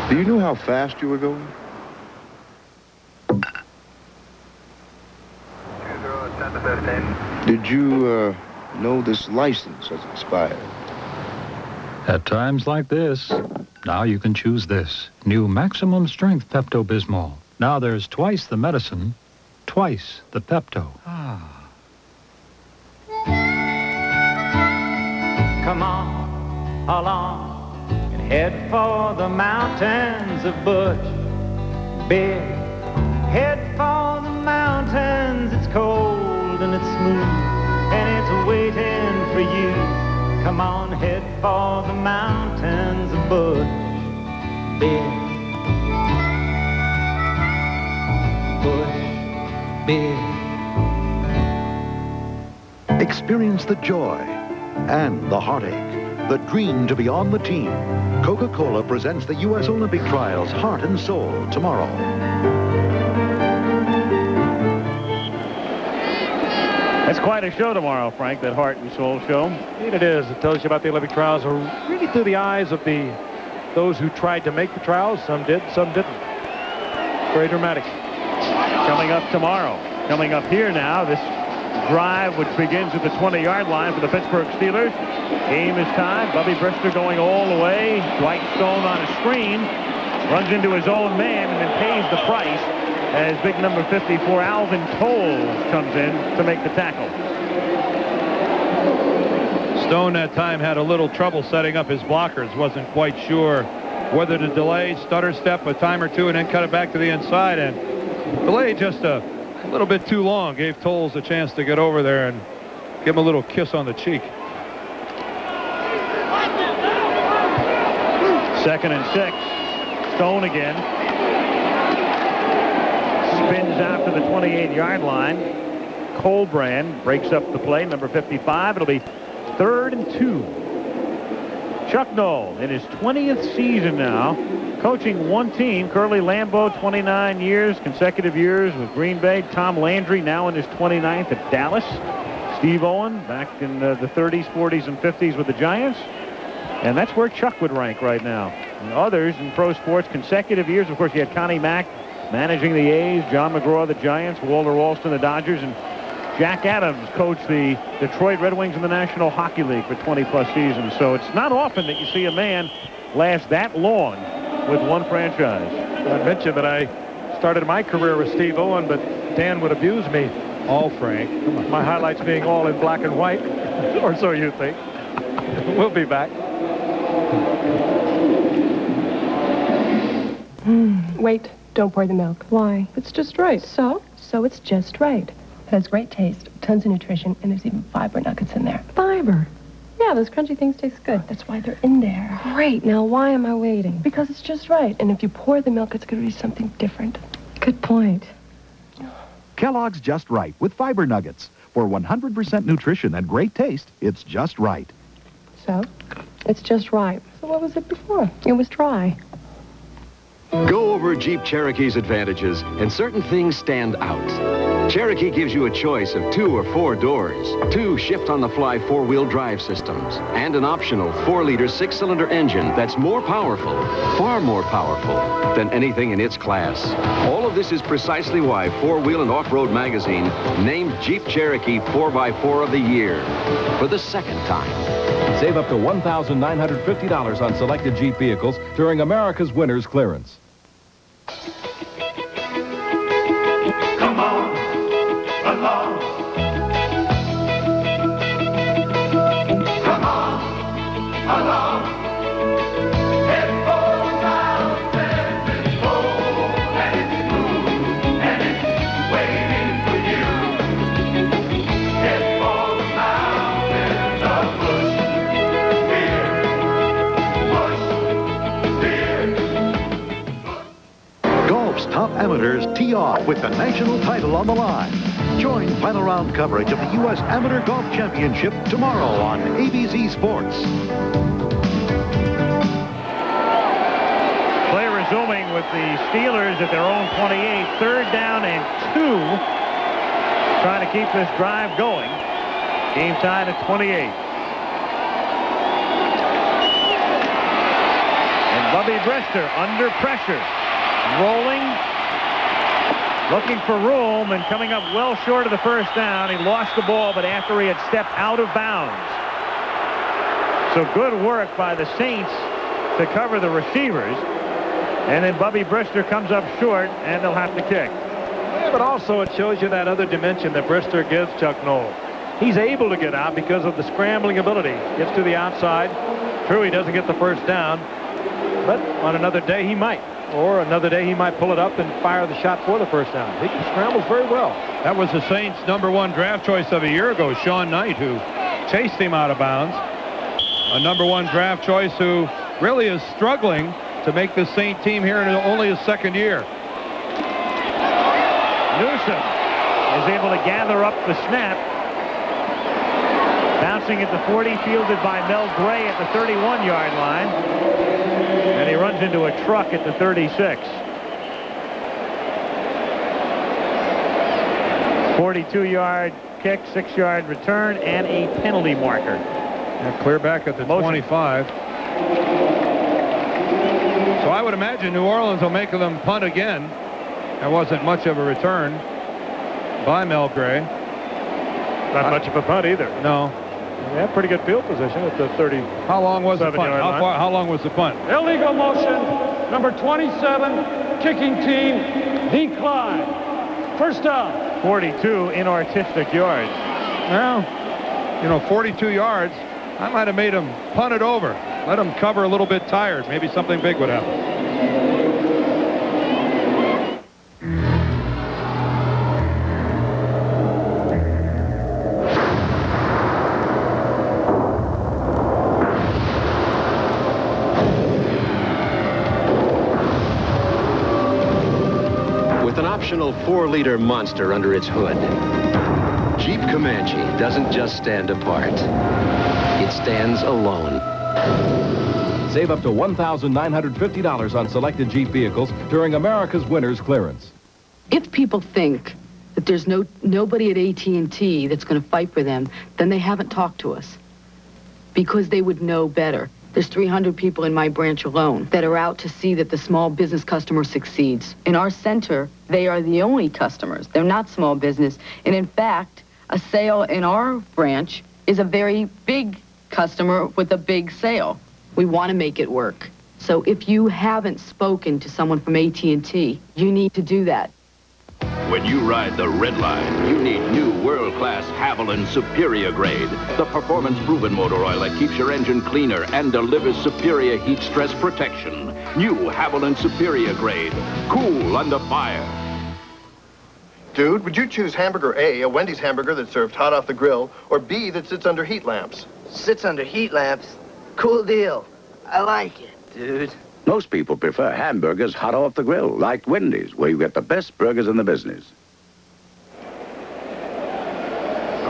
Do you know how fast you were going? Did you know this license has expired? At times like this, now you can choose this. New maximum strength Pepto-Bismol. Now there's twice the medicine, twice the Pepto. Come on, along, and head for the mountains of Butch. Big, head for the mountains. It's cold and it's smooth, and it's waiting for you. Come on, head for the mountains of Butch. Big, Bush, big. Experience the joy and the heartache, the dream to be on the team. Coca-Cola presents the U.S. Olympic Trials Heart and Soul tomorrow. That's quite a show tomorrow, Frank, that Heart and Soul show. Indeed it is. It tells you about the Olympic trials, really through the eyes of those who tried to make the trials. Some did, some didn't. Very dramatic. Coming up tomorrow. Coming up here now, this drive which begins at the 20-yard line for the Pittsburgh Steelers. Game is tied. Bubby Brister going all the way. Dwight Stone on a screen. Runs into his own man and then pays the price as big number 54, Alvin Toll, comes in to make the tackle. Stone that time had a little trouble setting up his blockers. Wasn't quite sure whether to delay, stutter step a time or two, and then cut it back to the inside. And delay just a little bit too long. Gave Tolles a chance to get over there and give him a little kiss on the cheek. 2nd and 6. Stone again. Spins out to the 28-yard line. Colbrand breaks up the play, number 55. It'll be 3rd and 2. Chuck Noll in his 20th season now, coaching one team. Curly Lambeau, 29 years, consecutive years with Green Bay. Tom Landry now in his 29th at Dallas. Steve Owen back in the 30s, 40s, and 50s with the Giants. And that's where Chuck would rank right now. And others in pro sports, consecutive years. Of course, you had Connie Mack managing the A's, John McGraw, the Giants, Walter Alston, the Dodgers, and Jack Adams coached the Detroit Red Wings in the National Hockey League for 20-plus seasons. So it's not often that you see a man last that long with one franchise. I mentioned that I started my career with Steve Owen, but Dan would abuse me. All Frank. My highlights being all in black and white, or so you think. We'll be back. Wait, don't pour the milk. Why? It's just right. So it's just right. It has great taste, tons of nutrition, and there's even fiber nuggets in there. Fiber? Yeah, those crunchy things taste good. That's why they're in there. Great. Now why am I waiting? Because it's just right. And if you pour the milk, it's going to be something different. Good point. Kellogg's Just Right with fiber nuggets. For 100% nutrition and great taste, it's just right. So, it's just right. So what was it before? It was dry. Go over Jeep Cherokee's advantages, and certain things stand out. Cherokee gives you a choice of 2 or 4 doors, 2 shift-on-the-fly 4-wheel drive systems, and an optional 4-liter 6-cylinder engine that's more powerful, far more powerful, than anything in its class. All of this is precisely why 4-Wheel and Off-Road magazine named Jeep Cherokee 4x4 of the Year for the 2nd time. Save up to $1,950 on selected Jeep vehicles during America's Winners Clearance. Come on along. Come on along. Head for the mountains. It's cold and it's smooth and it's waiting for you. Head for the mountains of Bush beer. Golf's top amateurs tee off with the national title on the line. Join final round coverage of the U.S. Amateur Golf Championship tomorrow on ABC Sports. Play resuming with the Steelers at their own 28. 3rd down and 2. Trying to keep this drive going. Game tied at 28. And Bubby Brister under pressure. Rolling. Looking for room and coming up well short of the 1st down. He lost the ball, but after he had stepped out of bounds. So good work by the Saints to cover the receivers. And then Bubby Brister comes up short, and they'll have to kick. Yeah, but also it shows you that other dimension that Brister gives Chuck Noll. He's able to get out because of the scrambling ability. Gets to the outside. True, he doesn't get the 1st down, but on another day he might. Or another day he might pull it up and fire the shot for the 1st down. He scrambles very well. That was the Saints' #1 draft choice of a year ago, Sean Knight, who chased him out of bounds. A #1 draft choice who really is struggling to make the Saint team here in only his 2nd year. Newsom is able to gather up the snap. Bouncing at the 40, fielded by Mel Gray at the 31-yard line. And he runs into a truck at the 36. 42-yard kick, 6-yard return, and a penalty marker. And clear back at the 25. So I would imagine New Orleans will make them punt again. There wasn't much of a return by Mel Gray. Not much of a punt either. No. They had pretty good field position at the 30. How long was the punt? How long was the punt? Illegal motion. Number 27, kicking team, decline. 1st down. 42 inartistic yards. Well, 42 yards. I might have made him punt it over. Let him cover a little bit tired. Maybe something big would happen. With an optional 4-liter monster under its hood, Jeep Comanche doesn't just stand apart. It stands alone. Save up to $1,950 on selected Jeep vehicles during America's Winners Clearance. If people think that there's nobody at AT&T that's going to fight for them, then they haven't talked to us. Because they would know better. There's 300 people in my branch alone that are out to see that the small business customer succeeds. In our center, they are the only customers. They're not small business. And in fact, a sale in our branch is a very big customer with a big sale. We want to make it work. So if you haven't spoken to someone from AT&T, you need to do that. When you ride the red line, you need new world-class Haviland Superior Grade, the performance-proven motor oil that keeps your engine cleaner and delivers superior heat stress protection. New Haviland Superior Grade, cool under fire. Dude, would you choose hamburger A, a Wendy's hamburger that's served hot off the grill, or B, that sits under heat lamps? Sits under heat lamps? Cool deal. I like it, dude. Most people prefer hamburgers hot off the grill, like Wendy's, where you get the best burgers in the business.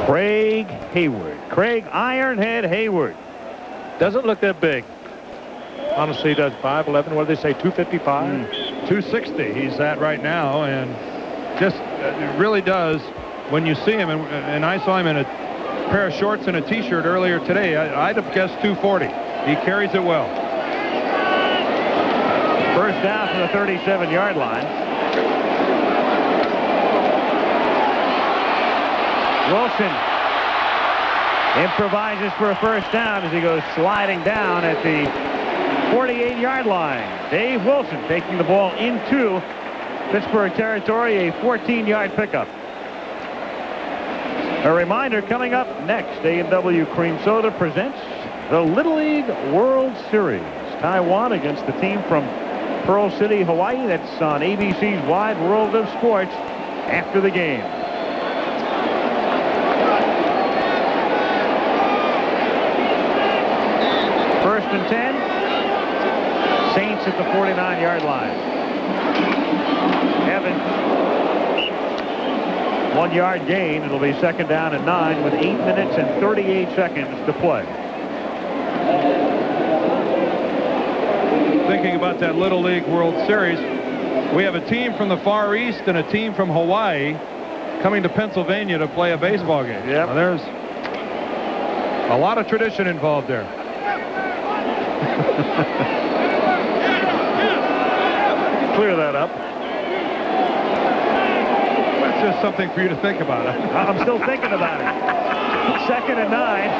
Craig Hayward. Craig Ironhead Hayward. Doesn't look that big. Honestly, does 5'11", what do they say, 255? 260 he's at right now, and just it really does when you see him, and I saw him in a pair of shorts and a t-shirt earlier today. I'd have guessed 240. He carries it well. First down from the 37-yard line. Wilson improvises for a first down as he goes sliding down at the 48-yard line. Dave Wilson taking the ball into Pittsburgh territory, a 14-yard pickup. A reminder coming up next, A&W Cream Soda presents the Little League World Series. Taiwan against the team from Pearl City, Hawaii. That's on ABC's Wide World of Sports after the game. First and 10. Saints at the 49-yard line. Evans. 1 yard gain. It'll be second down and 9 with 8 minutes and 38 seconds to play. Thinking about that Little League World Series, we have a team from the Far East and a team from Hawaii coming to Pennsylvania to play a baseball game. Yep. Now, there's a lot of tradition involved there. Clear that up. That's just something for you to think about. I'm still thinking about it. Second and 9.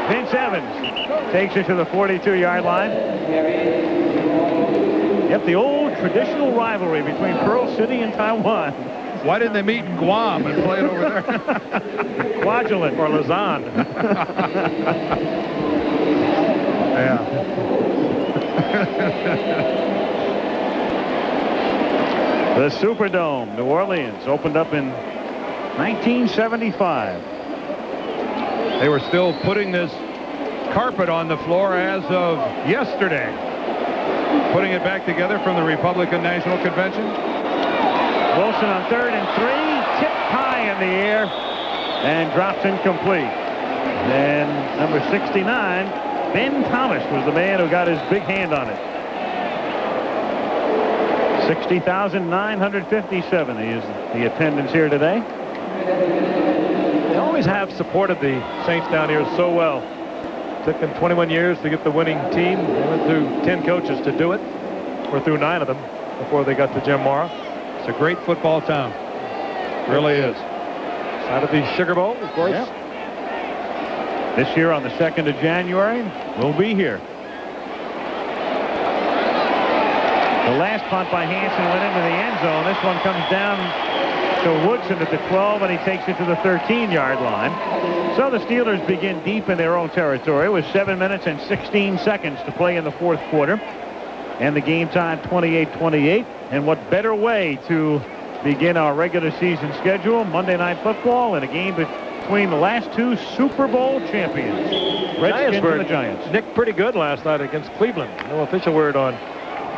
Vince Evans takes it to the 42-yard line. Yep, the old traditional rivalry between Pearl City and Taiwan. Why didn't they meet in Guam and play it over there? Kwajalein or Lausanne. Yeah. The Superdome, New Orleans, opened up in 1975. They were still putting this carpet on the floor as of yesterday. Putting it back together from the Republican National Convention. Wilson on 3rd and 3, tipped high in the air and drops incomplete. And number 69, Ben Thomas, was the man who got his big hand on it. 60,957 is the attendance here today. They always have supported the Saints down here so well. Took them 21 years to get the winning team. They went through 10 coaches to do it. We're through 9 of them before they got to Jim Mora. It's a great football town. It really is. Side of the Sugar Bowl, of course. Yep. This year on the 2nd of January, we'll be here. The last punt by Hansen went into the end zone. This one comes down to Woodson at the 12, and he takes it to the 13-yard line. So the Steelers begin deep in their own territory with 7 minutes and 16 seconds to play in the fourth quarter. And the game time 28-28. And what better way to begin our regular season schedule? Monday Night Football and a game between the last 2 Super Bowl champions. Redskins and the Giants. Nicked pretty good last night against Cleveland. No official word on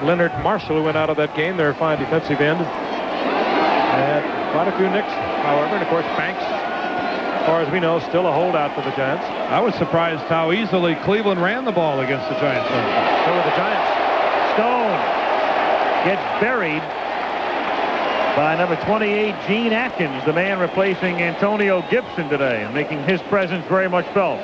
Leonard Marshall, who went out of that game. Their fine defensive end. And quite a few nicks, however. And, of course, Banks, as far as we know, still a holdout for the Giants. I was surprised how easily Cleveland ran the ball against the Giants. So were the Giants. Stone gets buried by number 28, Gene Atkins, the man replacing Antonio Gibson today, and making his presence very much felt.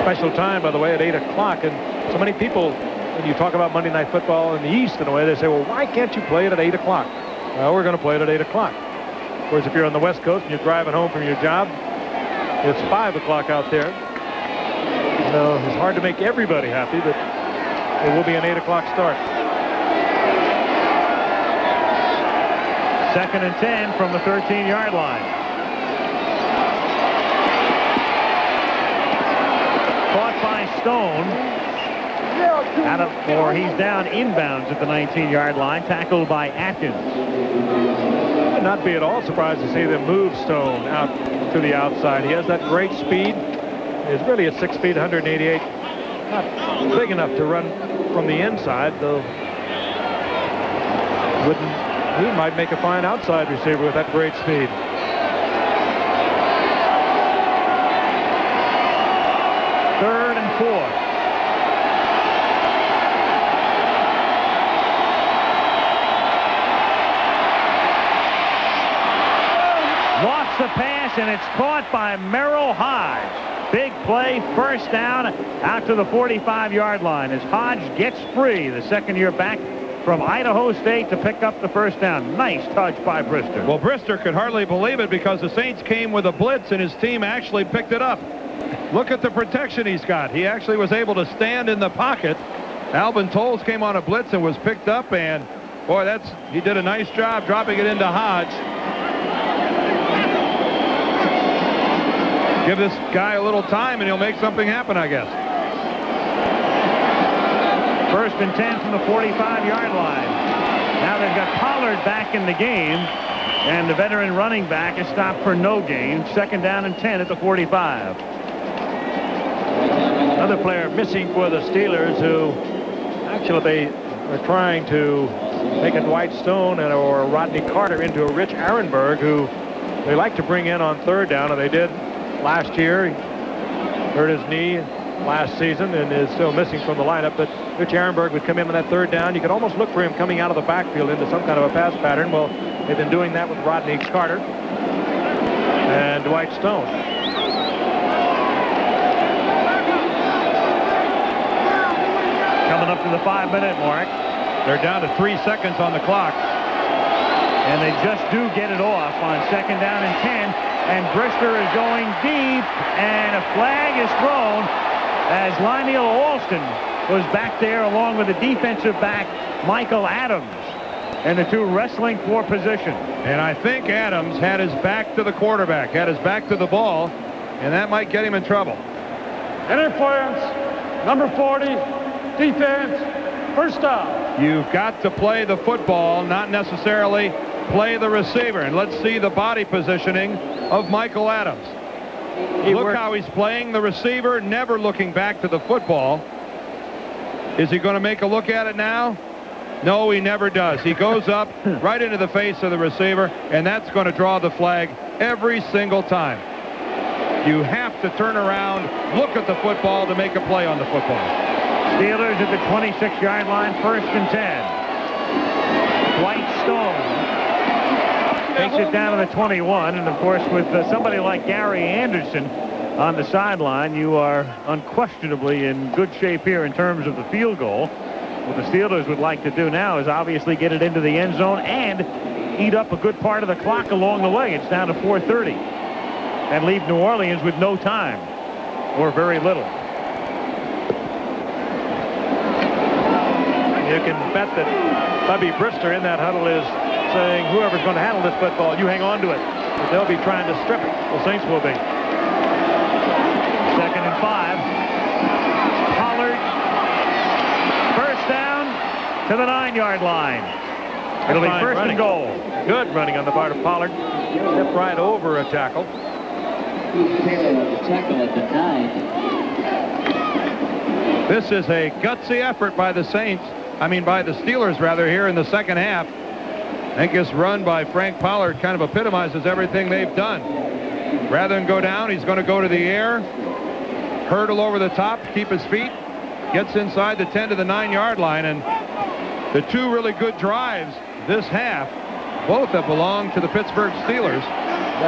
Special time, by the way, at 8 o'clock. And so many people, when you talk about Monday Night Football in the East, in a way, they say, well, why can't you play it at 8 o'clock? Well, we're going to play it at 8 o'clock. Whereas if you're on the West Coast and you're driving home from your job, it's 5 o'clock out there. So it's hard to make everybody happy, but it will be an 8 o'clock start. 2nd and 10 from the 13-yard line. Caught by Stone. He's down inbounds at the 19-yard line, tackled by Atkins. I'd not be at all surprised to see them move Stone out to the outside. He has that great speed. He's really at 6 feet, 188. Not big enough to run from the inside, though. He might make a fine outside receiver with that great speed. Lofts the pass, and it's caught by Merrill Hodge. Big play, first down, out to the 45-yard line as Hodge gets free, the second-year back from Idaho State, to pick up the first down. Nice touch by Brister. Well, Brister could hardly believe it because the Saints came with a blitz and his team actually picked it up. Look at the protection he's got. He actually was able to stand in the pocket. Alvin Tolles came on a blitz and was picked up, and boy, he did a nice job dropping it into Hodge. Give this guy a little time and he'll make something happen, I guess. First and 10 from the 45-yard line. Now they've got Pollard back in the game, and the veteran running back is stopped for no gain. Second down and 10 at the 45. Another player missing for the Steelers, who actually they are trying to make a Dwight Stone or Rodney Carter into a Rich Arenberg, who they like to bring in on third down, and they did last year. He hurt his knee last season and is still missing from the lineup, but Rich Arenberg would come in on that third down. You could almost look for him coming out of the backfield into some kind of a pass pattern. Well, they've been doing that with Rodney Carter and Dwight Stone. Coming up to the 5-minute mark. They're down to 3 seconds on the clock. And they just do get it off on second down and 10. And Brister is going deep, and a flag is thrown as Lionel Alston was back there along with the defensive back, Michael Adams. And the two wrestling for position. And I think Adams had his back to the quarterback, had his back to the ball, and that might get him in trouble. Interference, number 40, defense, first down. You've got to play the football, not necessarily play the receiver. And let's see the body positioning of Michael Adams. Look how he's playing the receiver, never looking back to the football. Is he going to make a look at it now? No, he never does. He goes up right into the face of the receiver, and that's going to draw the flag every single time. You have to turn around, look at the football to make a play on the football. Steelers at the 26-yard line, first and 10. Dwight Stone takes it down to the 21, and of course with somebody like Gary Anderson on the sideline, you are unquestionably in good shape here in terms of the field goal. What the Steelers would like to do now is obviously get it into the end zone and eat up a good part of the clock along the way. It's down to 4:30, and leave New Orleans with no time, or very little. You can bet that Bubby Brister in that huddle is saying, whoever's going to handle this football, you hang on to it. But they'll be trying to strip it. The Saints will be. Second and 5. Pollard. First down to the 9-yard line. It'll be first and goal. Good running on the part of Pollard. Stepped right over a tackle. This is a gutsy effort by the Saints. By the Steelers, rather, here in the second half. I think this run by Frank Pollard kind of epitomizes everything they've done. Rather than go down, he's going to go to the air, hurdle over the top, keep his feet, gets inside the 10 to the 9-yard line, and the two really good drives this half, both have belonged to the Pittsburgh Steelers.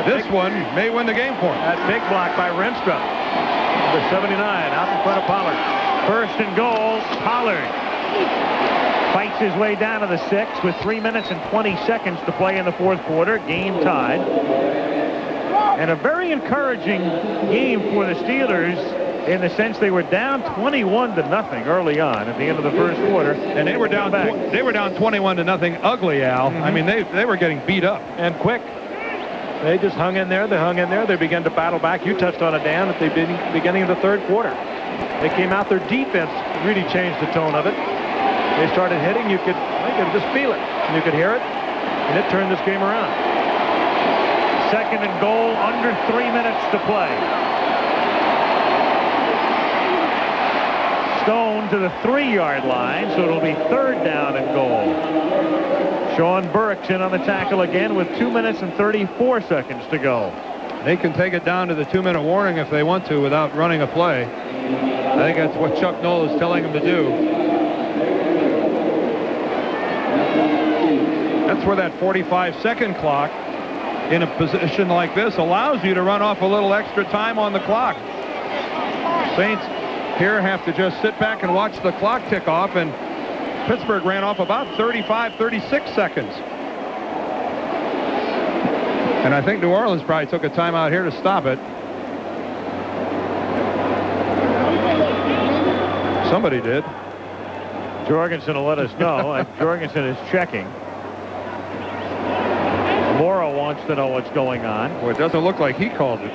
This one may win the game for him. That big block by Renstrom. Number 79 out in front of Pollard. First and goal, Pollard fights his way down to the 6 with 3 minutes and 20 seconds to play in the fourth quarter. Game tied. And a very encouraging game for the Steelers in the sense they were down 21-0 early on at the end of the first quarter. And they were down 21-0 ugly, Al. They were getting beat up. And quick. They just hung in there. They hung in there. They began to battle back. You touched on it, Dan, at the beginning of the third quarter. They came out. Their defense really changed the tone of it. They started hitting. You could just feel it. You could hear it. And it turned this game around. Second and goal, under 3 minutes to play. Stone to the 3-yard line, so it'll be third down and goal. Sean Burks in on the tackle again with 2 minutes and 34 seconds to go. They can take it down to the 2-minute warning if they want to without running a play. I think that's what Chuck Noll is telling them to do. That's where that 45-second clock in a position like this allows you to run off a little extra time on the clock. Saints here have to just sit back and watch the clock tick off, and Pittsburgh ran off about 35, 36 seconds. And I think New Orleans probably took a timeout here to stop it. Somebody did. Jorgensen will let us know. Jorgensen is checking. Morrow wants to know what's going on. Well, it doesn't look like he called it.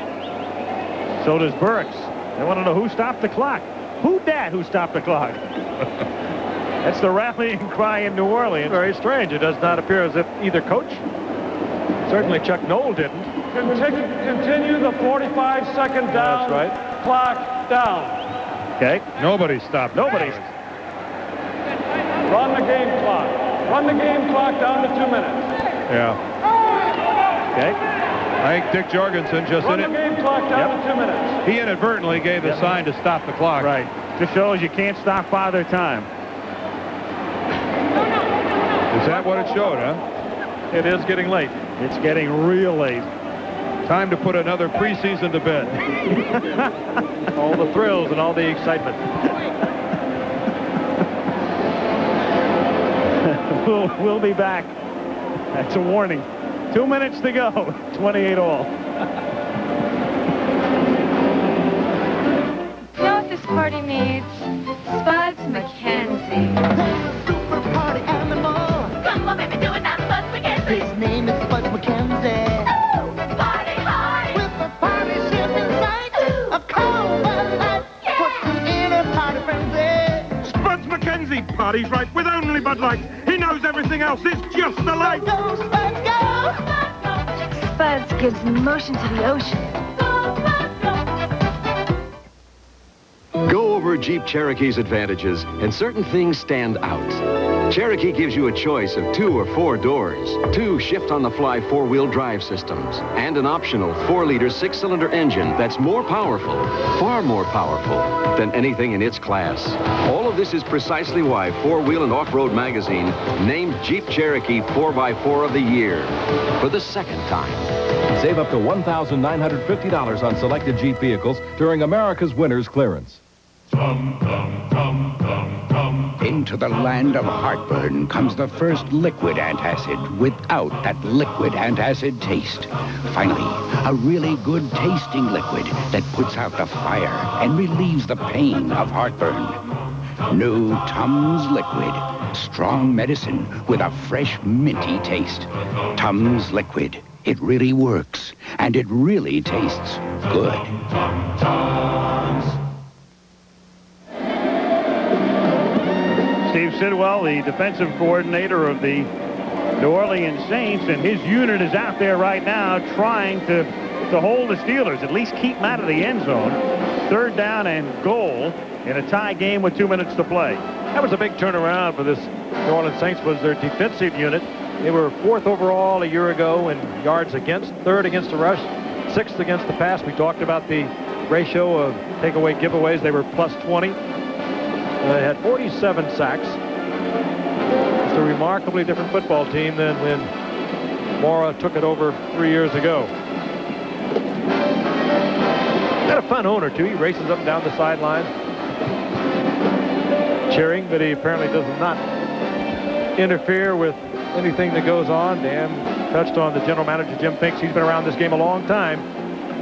So does Burks. They want to know who stopped the clock. Who dat who stopped the clock? That's the rallying cry in New Orleans. Very strange. It does not appear as if either coach, certainly Chuck Noll, didn't. Continue the 45-second down. That's right. Clock down. Okay. Nobody stopped. Nobody. Run the game clock. Run the game clock down to 2 minutes. Yeah. Okay. I think Dick Jorgensen just Run the game clock down to 2 minutes. He inadvertently gave the sign to stop the clock. Right. Just shows you can't stop Father Time. Is that what it showed, huh? It is getting late. It's getting real late. Time to put another preseason to bed. All the thrills and all the excitement. We'll be back. That's a warning. 2 minutes to go. 28 all. You know what this party needs? Spuds McKenzie. Super party animal. Come on, baby, do it now, Spuds McKenzie. His name is Spuds McKenzie. Party hard. With a party ship in sight. A cold Bud Light. Puts him in a party frenzy. Spuds McKenzie parties right with only Bud Light. He knows everything else is just a light. Go, Spuds, go. Spuds gives motion to the ocean. Go over Jeep Cherokee's advantages, and certain things stand out. Cherokee gives you a choice of 2 or 4 doors, 2 shift-on-the-fly 4-wheel drive systems, and an optional 4-liter 6-cylinder engine that's more powerful, far more powerful, than anything in its class. All of this is precisely why 4-Wheel and Off-Road magazine named Jeep Cherokee 4x4 of the Year for the 2nd time. Save up to $1,950 on selected Jeep vehicles during America's Winners Clearance. Into the land of heartburn comes the first liquid antacid without that liquid antacid taste. Finally, a really good tasting liquid that puts out the fire and relieves the pain of heartburn. New Tums Liquid. Strong medicine with a fresh, minty taste. Tums Liquid. It really works, and it really tastes good. Steve Sidwell, the defensive coordinator of the New Orleans Saints, and his unit is out there right now trying to hold the Steelers, at least keep them out of the end zone. 3rd down and goal in a tie game with 2 minutes to play. That was a big turnaround for this New Orleans Saints. Was their defensive unit. They were 4th overall a year ago in yards against, 3rd against the rush, 6th against the pass. We talked about the ratio of takeaway giveaways. They were plus 20. They had 47 sacks. It's a remarkably different football team than when Mora took it over 3 years ago. Got a fun owner, too. He races up and down the sideline, cheering, but he apparently does not interfere with anything that goes on. Dan touched on the general manager, Jim Finks. He's been around this game a long time.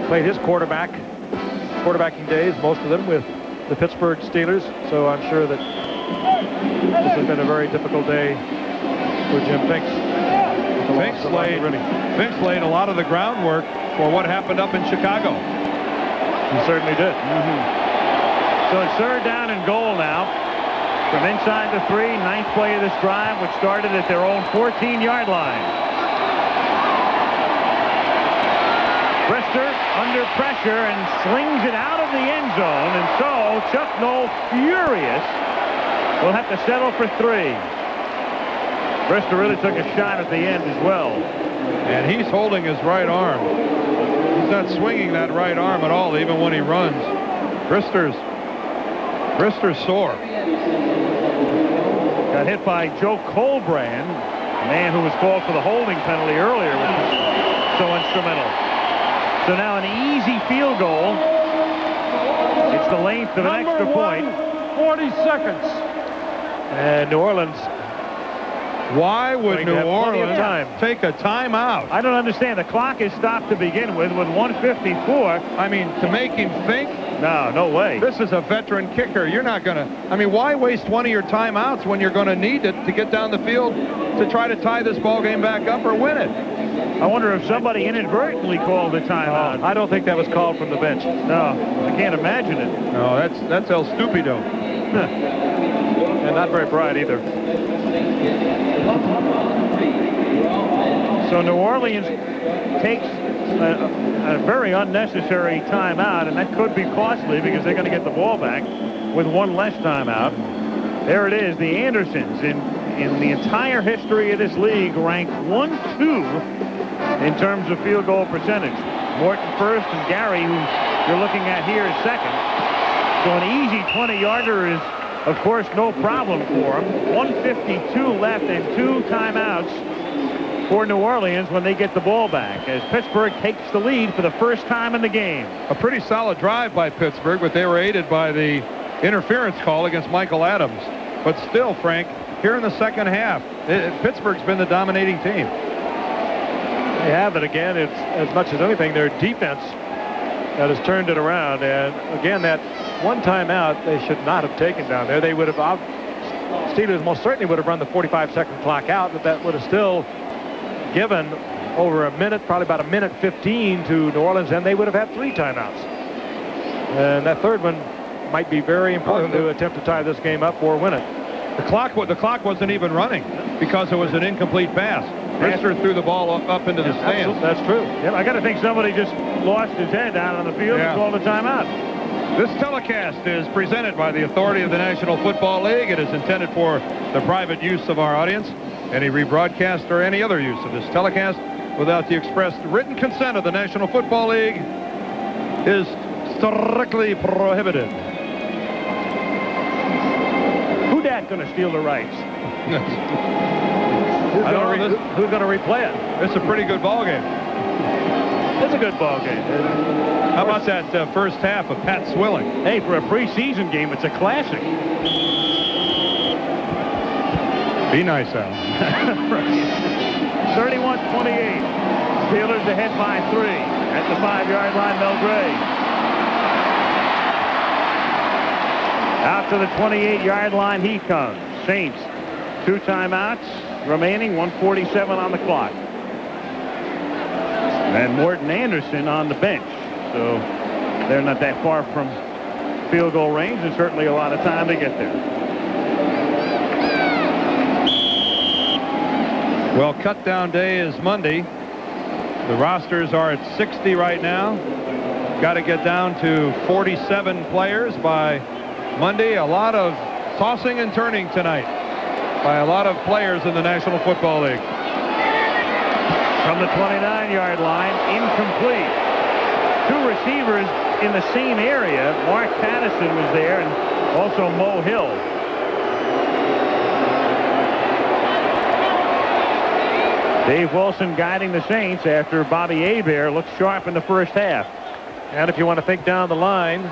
Played his quarterbacking days, most of them with the Pittsburgh Steelers. So I'm sure that this has been a very difficult day for Jim Finks. Finks laid a lot of the groundwork for what happened up in Chicago. He certainly did. So it's 3rd down and goal now. From inside the 3, 9th play of this drive, which started at their own 14-yard line. Brister under pressure and slings it out of the end zone, and so Chuck Noll, furious, will have to settle for 3. Brister really took a shot at the end as well. And he's holding his right arm. He's not swinging that right arm at all, even when he runs. Brister's sore. Got hit by Joe Colbrand, the man who was called for the holding penalty earlier. so instrumental. So now an easy field goal. It's the length of an extra point. 40 seconds. And New Orleans. Why would New Orleans time. take a timeout? I don't understand. The clock is stopped to begin with 1:54. I mean, to make him think? No way. This is a veteran kicker. You're not going to... I mean, why waste one of your timeouts when you're going to need it to get down the field to try to tie this ball game back up or win it? I wonder if somebody inadvertently called the timeout. I don't think that was called from the bench. No, I can't imagine it. No, that's El Stupido. And not very bright either. So New Orleans takes a very unnecessary timeout, and that could be costly because they're going to get the ball back with one less timeout. There it is. The Andersons in the entire history of this league ranked 1-2 in terms of field goal percentage. Morton first and Gary, who you're looking at here, is second. So an easy 20-yarder is, of course, no problem for him. 1:52 left and 2 timeouts for New Orleans when they get the ball back, as Pittsburgh takes the lead for the first time in the game. A pretty solid drive by Pittsburgh, but they were aided by the interference call against Michael Adams. But still, Frank, here in the second half, Pittsburgh's been the dominating team. They have it again. It's as much as anything their defense that has turned it around. And again, that one timeout they should not have taken down there. They would have, Steelers most certainly would have run the 45-second clock out, but that would have still given over a minute, probably about a minute 15 to New Orleans, and they would have had 3 timeouts. And that third one might be very important to attempt to tie this game up or win it. The clock wasn't even running because it was an incomplete pass. Brister threw the ball up into the stands. That's true. Yep, I got to think somebody just lost his head down on the field and called a timeout. This telecast is presented by the authority of the National Football League. It is intended for the private use of our audience. Any rebroadcast or any other use of this telecast without the express written consent of the National Football League is strictly prohibited. Who's that going to steal the rights? Who's going to replay it? It's a pretty good ball game. It's a good ball game. How about that first half of Pat Swilling? Hey, for a preseason game, it's a classic. Be nice, Al. 31-28. Steelers ahead by 3 at the 5-yard line. Mel Gray out to the 28-yard line. He comes. Saints 2 timeouts remaining. 1:47 on the clock. And Morton Anderson on the bench. So they're not that far from field goal range, and certainly a lot of time to get there. Well, cut down day is Monday. The rosters are at 60 right now. Got to get down to 47 players by Monday. A lot of tossing and turning tonight by a lot of players in the National Football League. From the 29-yard line, incomplete. 2 receivers in the same area. Mark Patterson was there, and also Mo Hill. Dave Wilson guiding the Saints after Bobby Hebert looked sharp in the first half. And if you want to think down the line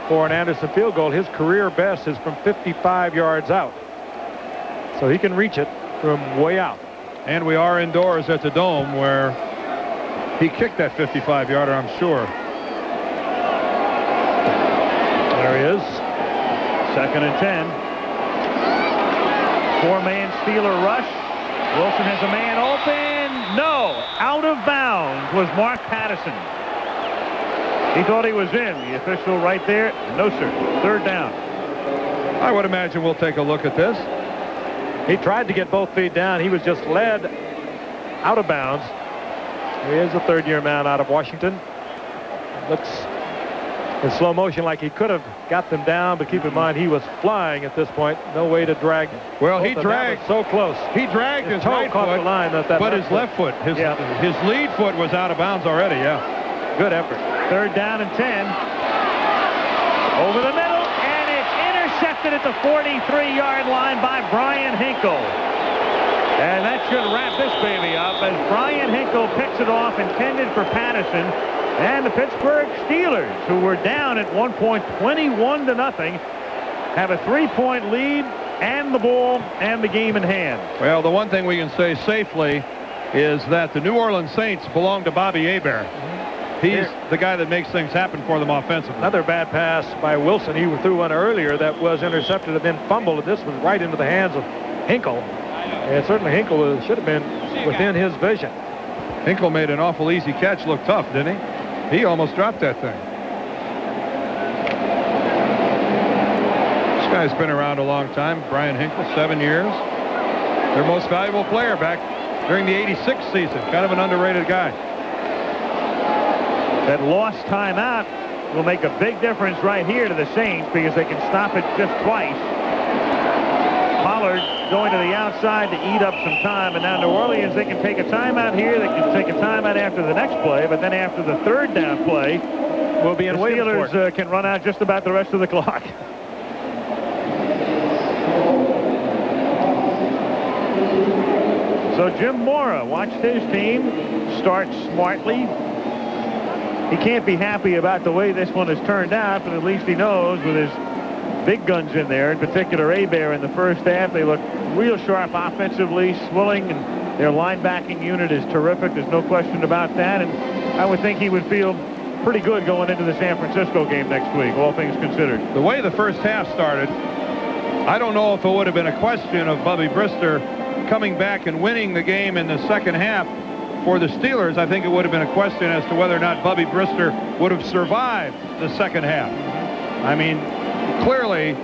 for an Anderson field goal, his career best is from 55 yards out. So he can reach it from way out. And we are indoors at the Dome where he kicked that 55-yarder, I'm sure. There he is. 2nd and 10. 4-man Steeler rush. Wilson has a man open. No. Out of bounds was Mark Patterson. He thought he was in. The official right there. No, sir. 3rd down. I would imagine we'll take a look at this. He tried to get both feet down. He was just led out of bounds. He is a 3rd-year man out of Washington. Looks in slow motion like he could have got them down, but keep in mind he was flying at this point. No way to drag. Well, he dragged so close. He dragged his right foot, the line, but his left foot, his lead foot was out of bounds already. Yeah, good effort. 3rd down and 10. Over the middle, and it's intercepted at the 43-yard line by Brian Hinkle. And that should wrap this baby up as Brian Hinkle picks it off, intended for Patterson. And the Pittsburgh Steelers, who were down at one point 21-0, have a 3-point lead and the ball and the game in hand. Well, the one thing we can say safely is that the New Orleans Saints belong to Bobby Hebert. He's the guy that makes things happen for them offensively. Another bad pass by Wilson. He threw one earlier that was intercepted and then fumbled. This was right into the hands of Hinkle. And certainly Hinkle should have been within his vision. Hinkle made an awful easy catch look tough, didn't he? He almost dropped that thing. This guy's been around a long time. Brian Hinkle, 7 years. Their most valuable player back during the '86 season. Kind of an underrated guy. That lost timeout will make a big difference right here to the Saints because they can stop it just twice. Pollard going to the outside to eat up some time, and now New Orleans, they can take a timeout here, they can take a timeout after the next play, but then after the third down play, will be in the Steelers can run out just about the rest of the clock. So Jim Mora watched his team start smartly. He can't be happy about the way this one has turned out, but at least he knows with his big guns in there, in particular Hebert in the first half, they look real sharp offensively. Swilling and their linebacking unit is terrific. There's no question about that. And I would think he would feel pretty good going into the San Francisco game next week, all things considered. The way the first half started, I don't know if it would have been a question of Bubby Brister coming back and winning the game in the second half. For the Steelers, I think it would have been a question as to whether or not Bubby Brister would have survived the second half. I mean, clearly,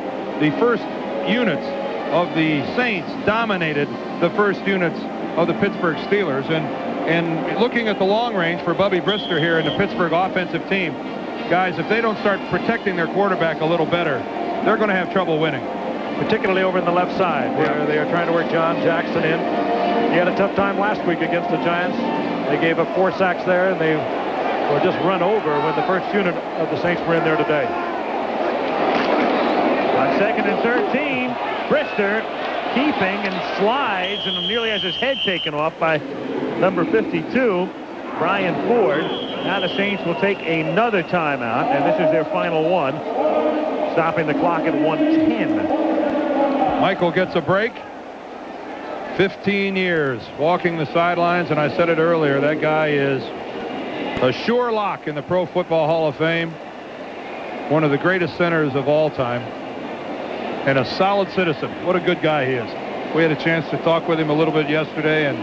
the first units of the Saints dominated the first units of the Pittsburgh Steelers. And looking at the long range for Bubby Brister here in the Pittsburgh offensive team, guys, if they don't start protecting their quarterback a little better, they're going to have trouble winning. Particularly over in the left side, where they are trying to work John Jackson in. He had a tough time last week against the Giants. They gave up 4 sacks there, and they were just run over when the first unit of the Saints were in there today. On 2nd and 13, Brister keeping and slides and nearly has his head taken off by number 52, Brian Ford. Now the Saints will take another timeout, and this is their final one, stopping the clock at 1:10. Michael gets a break. 15 years walking the sidelines, and I said it earlier, that guy is a sure lock in the Pro Football Hall of Fame. One of the greatest centers of all time. And a solid citizen. What a good guy he is. We had a chance to talk with him a little bit yesterday, and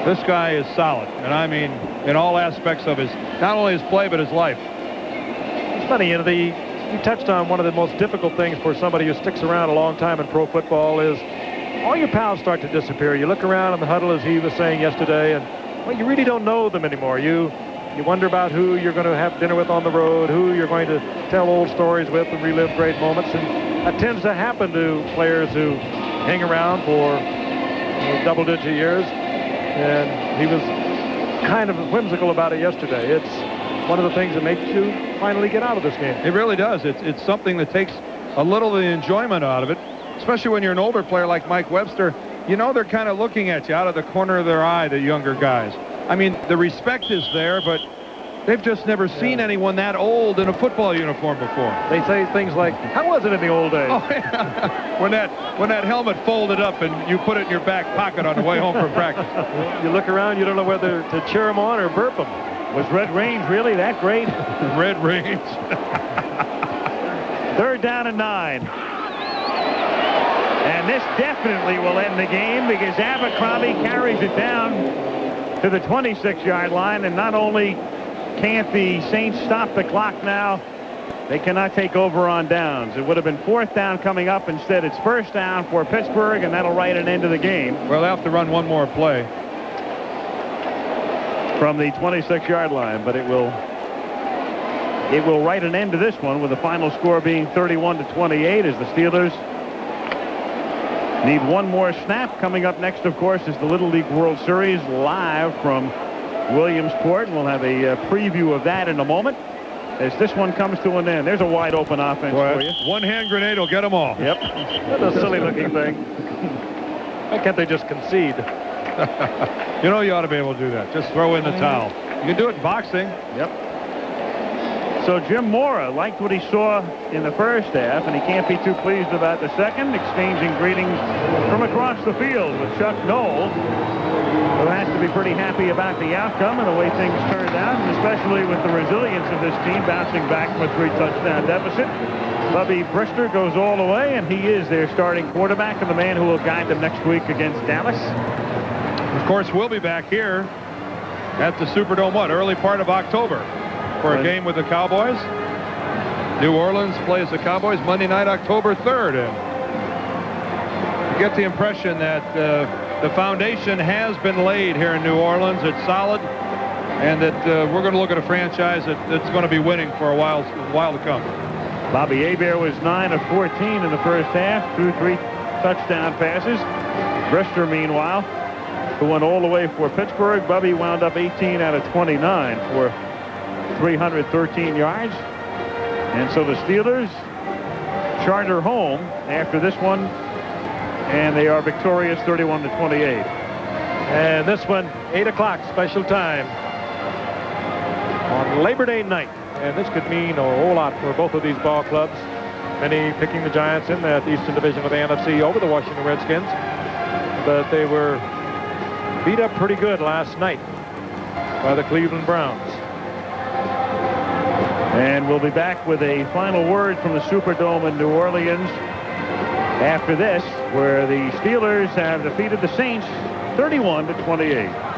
this guy is solid. And I mean, in all aspects of his, not only his play, but his life. It's funny, you know, you touched on one of the most difficult things for somebody who sticks around a long time in pro football is all your pals start to disappear. You look around in the huddle, as he was saying yesterday, and well, you really don't know them anymore. You wonder about who you're going to have dinner with on the road, who you're going to tell old stories with and relive great moments. And that tends to happen to players who hang around for double-digit years. And he was kind of whimsical about it yesterday. It's one of the things that makes you finally get out of this game. It really does. It's something that takes a little of the enjoyment out of it, especially when you're an older player like Mike Webster. You know they're kind of looking at you out of the corner of their eye, the younger guys. I mean, the respect is there, but they've just never seen anyone that old in a football uniform before. They say things like, how was it in the old days? Oh, yeah. when that helmet folded up and you put it in your back pocket on the way home from practice. You look around, you don't know whether to cheer them on or burp them. Was Red Range really that great? Red Range. 3rd down and 9. And this definitely will end the game because Abercrombie carries it down to the 26-yard line. And not only can't the Saints stop the clock now, they cannot take over on downs. It would have been 4th down coming up. Instead, it's 1st down for Pittsburgh, and that'll write an end to the game. Well, they'll have to run one more play from the 26-yard line, but it will write an end to this one with the final score being 31-28 as the Steelers need one more snap. Coming up next, of course, is the Little League World Series live from Williamsport, and we'll have a preview of that in a moment as this one comes to an end. There's a wide open offense for you. One-hand grenade will get them all. Yep. That's a silly looking thing. Why can't they just concede? You know, you ought to be able to do that. Just throw in the towel. You can do it in boxing. Yep. So Jim Mora liked what he saw in the first half, and he can't be too pleased about the second, exchanging greetings from across the field with Chuck Noll, who has to be pretty happy about the outcome and the way things turned out, and especially with the resilience of this team bouncing back from a 3-touchdown deficit. Bubby Brister goes all the way, and he is their starting quarterback and the man who will guide them next week against Dallas. Of course, we'll be back here at the Superdome, early part of October for a game with the Cowboys. New Orleans plays the Cowboys Monday night, October 3rd. And you get the impression that the foundation has been laid here in New Orleans. It's solid, and that we're going to look at a franchise that's going to be winning for a while to come. Bobby Hebert was 9 of 14 in the first half, threw 3 touchdown passes. Brister, meanwhile, who went all the way for Pittsburgh. Bubby wound up 18 out of 29 for 313 yards. And so the Steelers charter home after this one, and they are victorious 31-28. And this one, 8 o'clock special time on Labor Day night. And this could mean a whole lot for both of these ball clubs. Many picking the Giants in that Eastern Division of the NFC over the Washington Redskins. But they were beat up pretty good last night by the Cleveland Browns. And we'll be back with a final word from the Superdome in New Orleans after this, where the Steelers have defeated the Saints 31-28.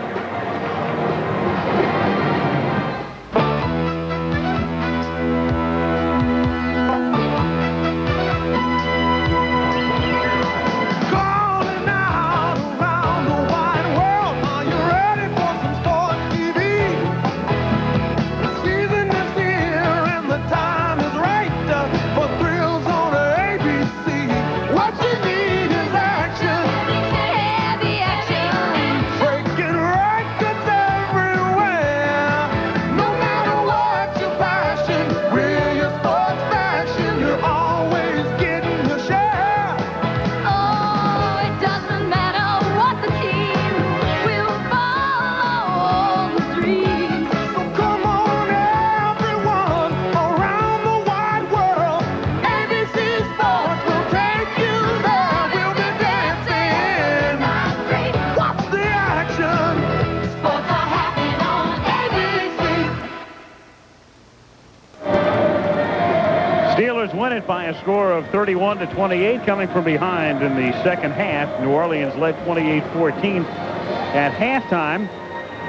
Win it by a score of 31-28, coming from behind in the second half. New Orleans led 28-14 at halftime,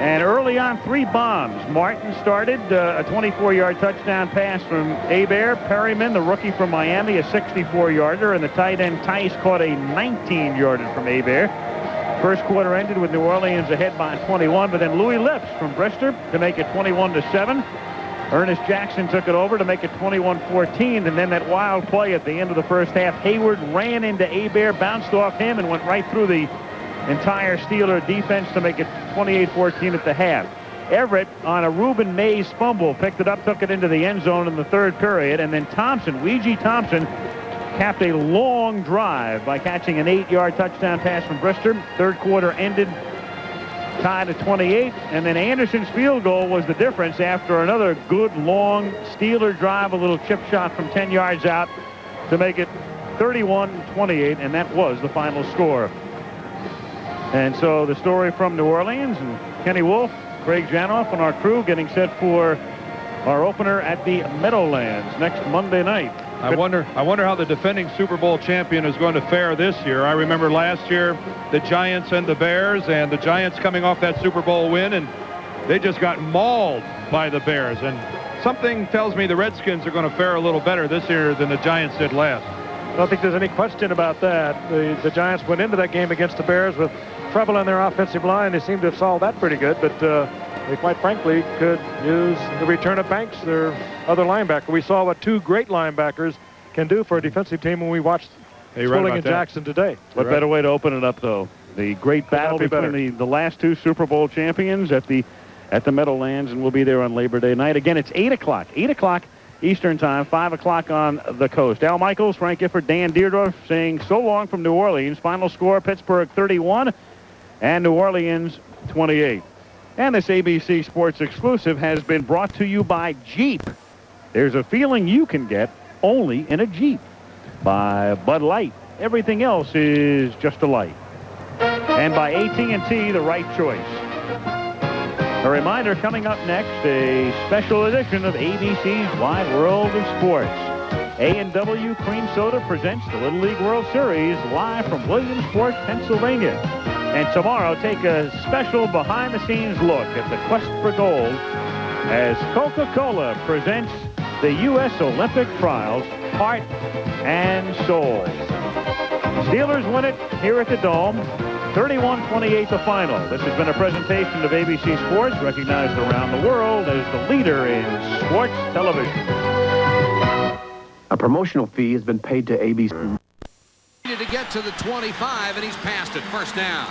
and early on 3 bombs. Martin started a 24-yard touchdown pass from Hebert. Perryman, the rookie from Miami, a 64-yarder, and the tight end Tice caught a 19-yarder from Hebert. First quarter ended with New Orleans ahead by 21, but then Louis Lips from Brister to make it 21-7. Ernest Jackson took it over to make it 21-14, and then that wild play at the end of the first half. Hayward ran into Hebert, bounced off him, and went right through the entire Steeler defense to make it 28-14 at the half. Everett, on a Reuben Mays fumble, picked it up, took it into the end zone in the third period, and then Thompson, Ouija Thompson, capped a long drive by catching an 8-yard touchdown pass from Brister. Third quarter ended tied at 28, and then Anderson's field goal was the difference after another good long Steeler drive, a little chip shot from 10 yards out to make it 31-28, and that was the final score. And so the story from New Orleans, and Kenny Wolf, Craig Janoff, and our crew getting set for our opener at the Meadowlands next Monday night. I wonder how the defending Super Bowl champion is going to fare this year. I remember last year the Giants and the Bears, and the Giants coming off that Super Bowl win, and they just got mauled by the Bears. And something tells me the Redskins are going to fare a little better this year than the Giants did last. I don't think there's any question about that. The Giants went into that game against the Bears with trouble in their offensive line. They seem to have solved that pretty good, but they quite frankly could use the return of Banks, their other linebacker. We saw what 2 great linebackers can do for a defensive team when we watched Swilling and Jackson today. What better way to open it up, though? The great battle between the last 2 Super Bowl champions at the Meadowlands, and we'll be there on Labor Day night. Again, it's 8 o'clock. 8 o'clock Eastern Time, 5 o'clock on the coast. Al Michaels, Frank Gifford, Dan Deerdorf saying so long from New Orleans. Final score, Pittsburgh 31 and New Orleans 28. And this ABC Sports exclusive has been brought to you by Jeep. There's a feeling you can get only in a Jeep. By Bud Light. Everything else is just a light. And by AT&T, the right choice. A reminder, coming up next, a special edition of ABC's Wide World of Sports. A&W Cream Soda presents the Little League World Series live from Williamsport, Pennsylvania. And tomorrow, take a special behind-the-scenes look at the quest for gold as Coca-Cola presents the U.S. Olympic Trials, Heart and Soul. Steelers win it here at the Dome. 31-28 the final. This has been a presentation of ABC Sports, recognized around the world as the leader in sports television. A promotional fee has been paid to ABC. To get to the 25, and he's passed it. First down.